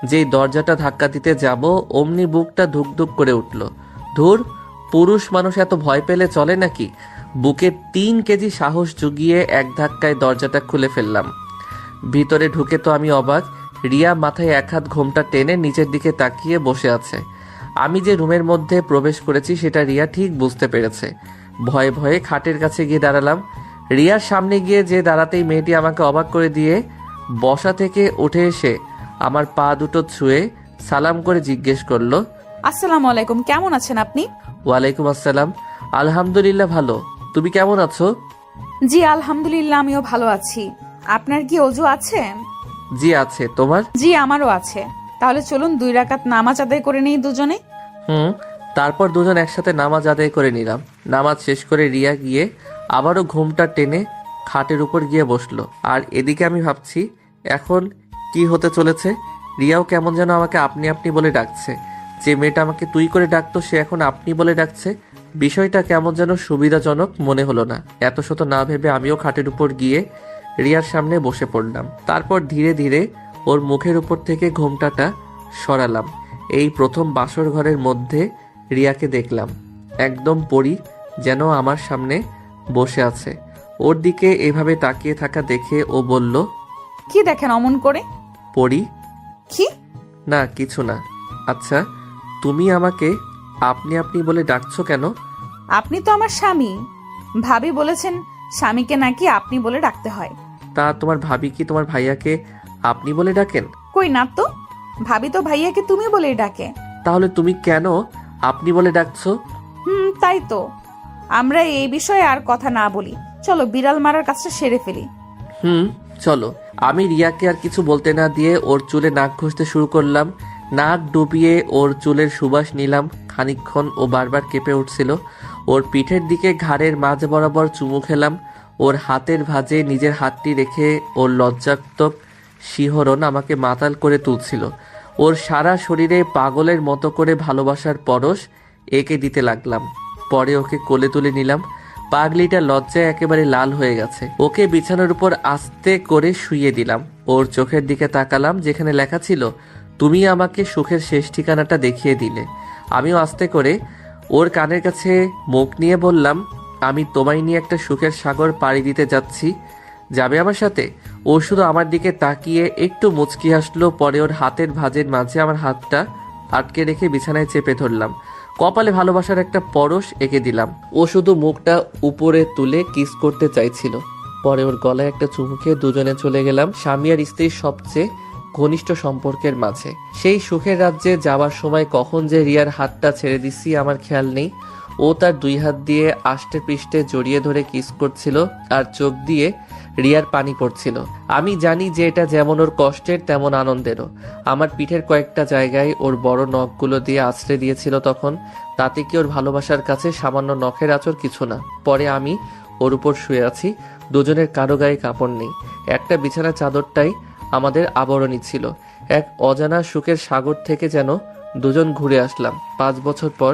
যেই দরজাটা ধাক্কা দিতে যাব, অমনি বুকটা ধুক ধুক করে উঠল। ধুর, পুরুষ মানুষ এত ভয় পেলে চলে নাকি? বুকে 3 কেজি সাহস জুগিয়ে এক ধাক্কায় দরজাটা খুলে ফেললাম। ভিতরে ঢুকে তো আমি অবাক। রিয়া মাথায় 1 হাত ঘোমটা টেনে নিচের দিকে তাকিয়ে বসে আছে। আমি যে রুমের মধ্যে প্রবেশ করেছি সেটা রিয়া ঠিক বুঝতে পেরেছে। ভয়ে ভয়ে খাটের কাছে গিয়ে দাঁড়ালাম। রিয়ার সামনে গিয়ে যে দাঁড়াতেই মেয়েটি আমাকে অবাক করে দিয়ে বসা থেকে উঠে এসে আমার পা দুটো ছুঁয়ে সালাম করে জিজ্ঞেস করলো, আসসালামু আলাইকুম, কেমন আছেন আপনি? ওয়ালাইকুম আসসালাম, আলহামদুলিল্লাহ ভালো, তুমি কেমন আছো? জি আলহামদুলিল্লাহ, আমিও ভালো আছি। আপনার কি অজু আছে? জি আছে, তোমার? জি আমারও আছে। তাহলে চলুন 2 রাকাত নামাজ আদায় করে নেই দুজনে। তারপর দুজন একসাথে নামাজ আদায় করে নিলাম। নামাজ শেষ করে রিয়া গিয়ে আবারও ঘুমটা টেনে খাটের উপর গিয়ে বসলো। আর এদিকে আমি ভাবছি এখন কি হতে চলেছে। রিয়াও কেমন যেন আমাকে আপনি আপনি বলে ডাকছে। যে মেয়েটা আমাকে তুই করে ডাকতো সে এখন আপনি বলে ডাকছে। বিষয়টা কেমন যেন সুবিধাজনক মনে হলো না। এত শত না ভেবে আমিও খাটের উপর গিয়ে রিয়ার সামনে বসে পড়লাম। তারপর ধীরে ধীরে ওর মুখের উপর থেকে ঘোমটাটা সরালাম। এই প্রথম বাসর ঘরের মধ্যে রিয়াকে দেখলাম, একদম পরি, যেন আমার সামনে বসে আছে। ওর দিকে এভাবে তাকিয়ে থাকা দেখে ও বলল, কি দেখেন অমন করে? পরি? কি? না কিছু না। আচ্ছা, তুমি আমাকে আপনি আপনি বলে ডাকছো কেন? আপনি তো আমার স্বামী। ভাবি বলেছেন স্বামীকে নাকি আপনি বলে ডাকতে হয়। তা তোমার ভাবি কি তোমার ভাইয়াকে আপনি বলে ডাকেন? কই না তো, ভাবি তো ভাইয়াকে তুমি বলেই ডাকে। তাহলে তুমি কেন আপনি বলে ডাকছো? তাই তো। আমরা এই বিষয়ে আর কথা না বলি, চলো বিড়াল মারার কাজটা সেরে ফেলি। চলো। আমি রিয়াকে আর কিছু বলতে না দিয়ে ওর চুলে নাক ঘষতে শুরু করলাম। নাক ডুবিয়ে ওর চুলের সুবাস নিলাম। খানিকক্ষণ ও বারবার কেঁপে উঠছিল। ওর পিঠের দিকে ঘাড়ের মাঝ বরাবর চুমু খেলাম। ওর হাতের ভাঁজে নিজের হাতটি রেখে ওর লজ্জাত্মক শিহরণ আমাকে মাতাল করে তুলছিল। ওর সারা শরীরে পাগলের মতো করে ভালোবাসার পরশ এঁকে দিতে লাগলাম। পরে ওকে কোলে তুলে নিলাম। পাগলিটা লজ্জায় একেবারে লাল হয়ে গেছে। ওকে বিছানার উপর আস্তে করে শুইয়ে দিলাম। ওর চোখের দিকে তাকালাম, যেখানে লেখা ছিল, তুমি আমাকে সুখের শেষ ঠিকানাটা দেখিয়ে দিলে। আমিও আস্তে করে ওর কানের কাছে মুখ নিয়ে বললাম, আমি তোমায় নিয়ে একটা সুখের সাগর পাড়ি দিতে যাচ্ছি, যাবে আমার সাথে? ও শুধু আমার দিকে তাকিয়ে একটু মুচকি হাসলো, পরে ওর হাতের ভাঁজের মাঝে আমার হাতটা আটকে রেখে বিছানায় চেপে ধরলাম। কপালে ভালোবাসার একটা পরশ এঁকে দিলাম। ও শুধু মুখটা উপরে তুলে কিস করতে চাইছিল। পরে ওর গলায় একটা চুমু খেয়ে দুজনে চলে গেলাম স্বামী আর স্ত্রীর সবচেয়ে ঘনিষ্ঠ সম্পর্কের মাঝে। সেই সুখের রাজ্যে যাওয়ার সময় কখন যে রিয়ার হাতটা ছেড়ে দিছি আমার খেয়াল নেই। ও তার 2 হাত দিয়ে আষ্টে পৃষ্ঠে জড়িয়ে ধরে কিস করছিল আর চোখ দিয়ে রিয়ার পানি পড়ছিল। আমি জানি যে এটা যেমন ওর কষ্টের তেমন আনন্দেরও। আমার পিঠের কয়েকটা জায়গায় ওর বড় নখগুলো দিয়ে আছড়ে দিয়েছিল তখন। তাতে কি ওর ভালোবাসার কাছে সামান্য নখের আঁচড় কিছু না। পরে আমি ওর উপর শুয়ে আছি, দুজনের কারো গায়ে কাপড় নেই, একটা বিছানার চাদরটাই আমাদের আবরণী ছিল। এক অজানা সুখের সাগর থেকে যেন দুজন ঘুরে আসলাম। 5 বছর পর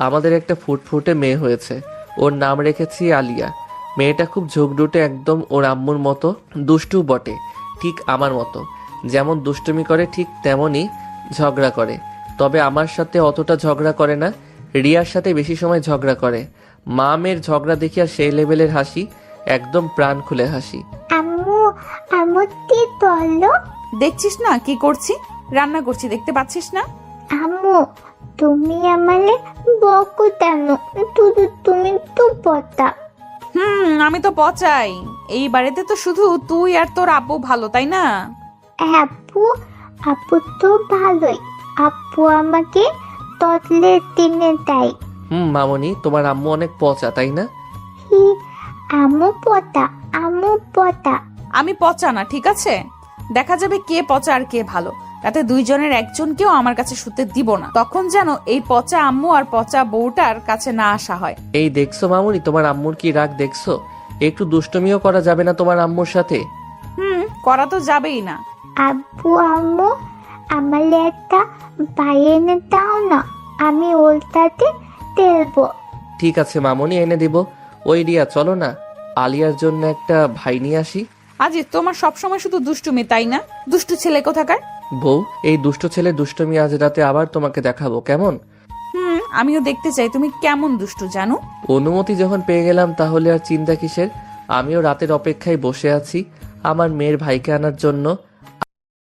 আমাদের একটা ফুটফুটে মেয়ে হয়েছে। ওর নাম রেখেছি আলিয়া। মেয়েটা খুব ঝোঁকডুটে, একদম ওর আম্মুর মতো দুষ্টু বটে, ঠিক আমার মতো। যেমন দুষ্টুমি করে ঠিক তেমনই ঝগড়া করে, তবে আমার সাথে অতটা ঝগড়া করে না, রিয়ার সাথে বেশি সময় ঝগড়া করে। মা মেয়ের ঝগড়া দেখিয়া সেই লেভেলের হাসি, একদম প্রাণ খুলে হাসি। আম্মু আম্মু কি বললো? দেখছিস না কি করছি, রান্না করছি, দেখতে পাচ্ছিস না? আম্মু তুমি আমারে বকো কেন? তুমি তো পতা। আমি তো পচাই। এই বাড়িতে তো শুধু তুই আর তোর আব্বু ভালো, তাই না? আপু আপু তো ভালোই, আপু আমাকে ততলে দিনে দেয়। মামনি, তোমার আম্মু অনেক পচা, তাই না? হি আম্মু পতা, আম্মু পতা। আমি পচা না, ঠিক আছে? দেখা যাবে কে পচা আর কে ভালো। তাতে দুইজনের একজনকেও আমার কাছে শুতে দিব না। তখন যেন এই পচা আম্মু আর পচা বউটার কাছে না আসা হয়। এই দেখছো মামুনি, তোমার আম্মুর কি রাগ দেখছো? একটু দুষ্টমিও করা যাবে না তোমার আম্মুর সাথে? করা তো যাবেই না। আব্বু আম্মু আমারে একটা ভাই এনে দাও না, আমি ওলটাতে তেলবো। ঠিক আছে মামুনি, এনে দিব। ওই রিয়া, চলো না আলিয়ার জন্য একটা ভাই নিয়ে আসি। আজি, তোমার সবসময় শুধু দুষ্টুমি, তাই না? দুষ্টু ছেলে কোথাকার। বউ, এই দুষ্ট ছেলে দুষ্টমি আজ রাতে আবার তোমাকে দেখাবো, কেমন? আমিও দেখতে চাই তুমি কেমন দুষ্টু, জানো। অনুমতি যখন পেয়ে গেলাম তাহলে আর চিন্তা কিসের। আমিও রাতের অপেক্ষায় বসে আছি আমার মেয়ের ভাইকে আনার জন্য।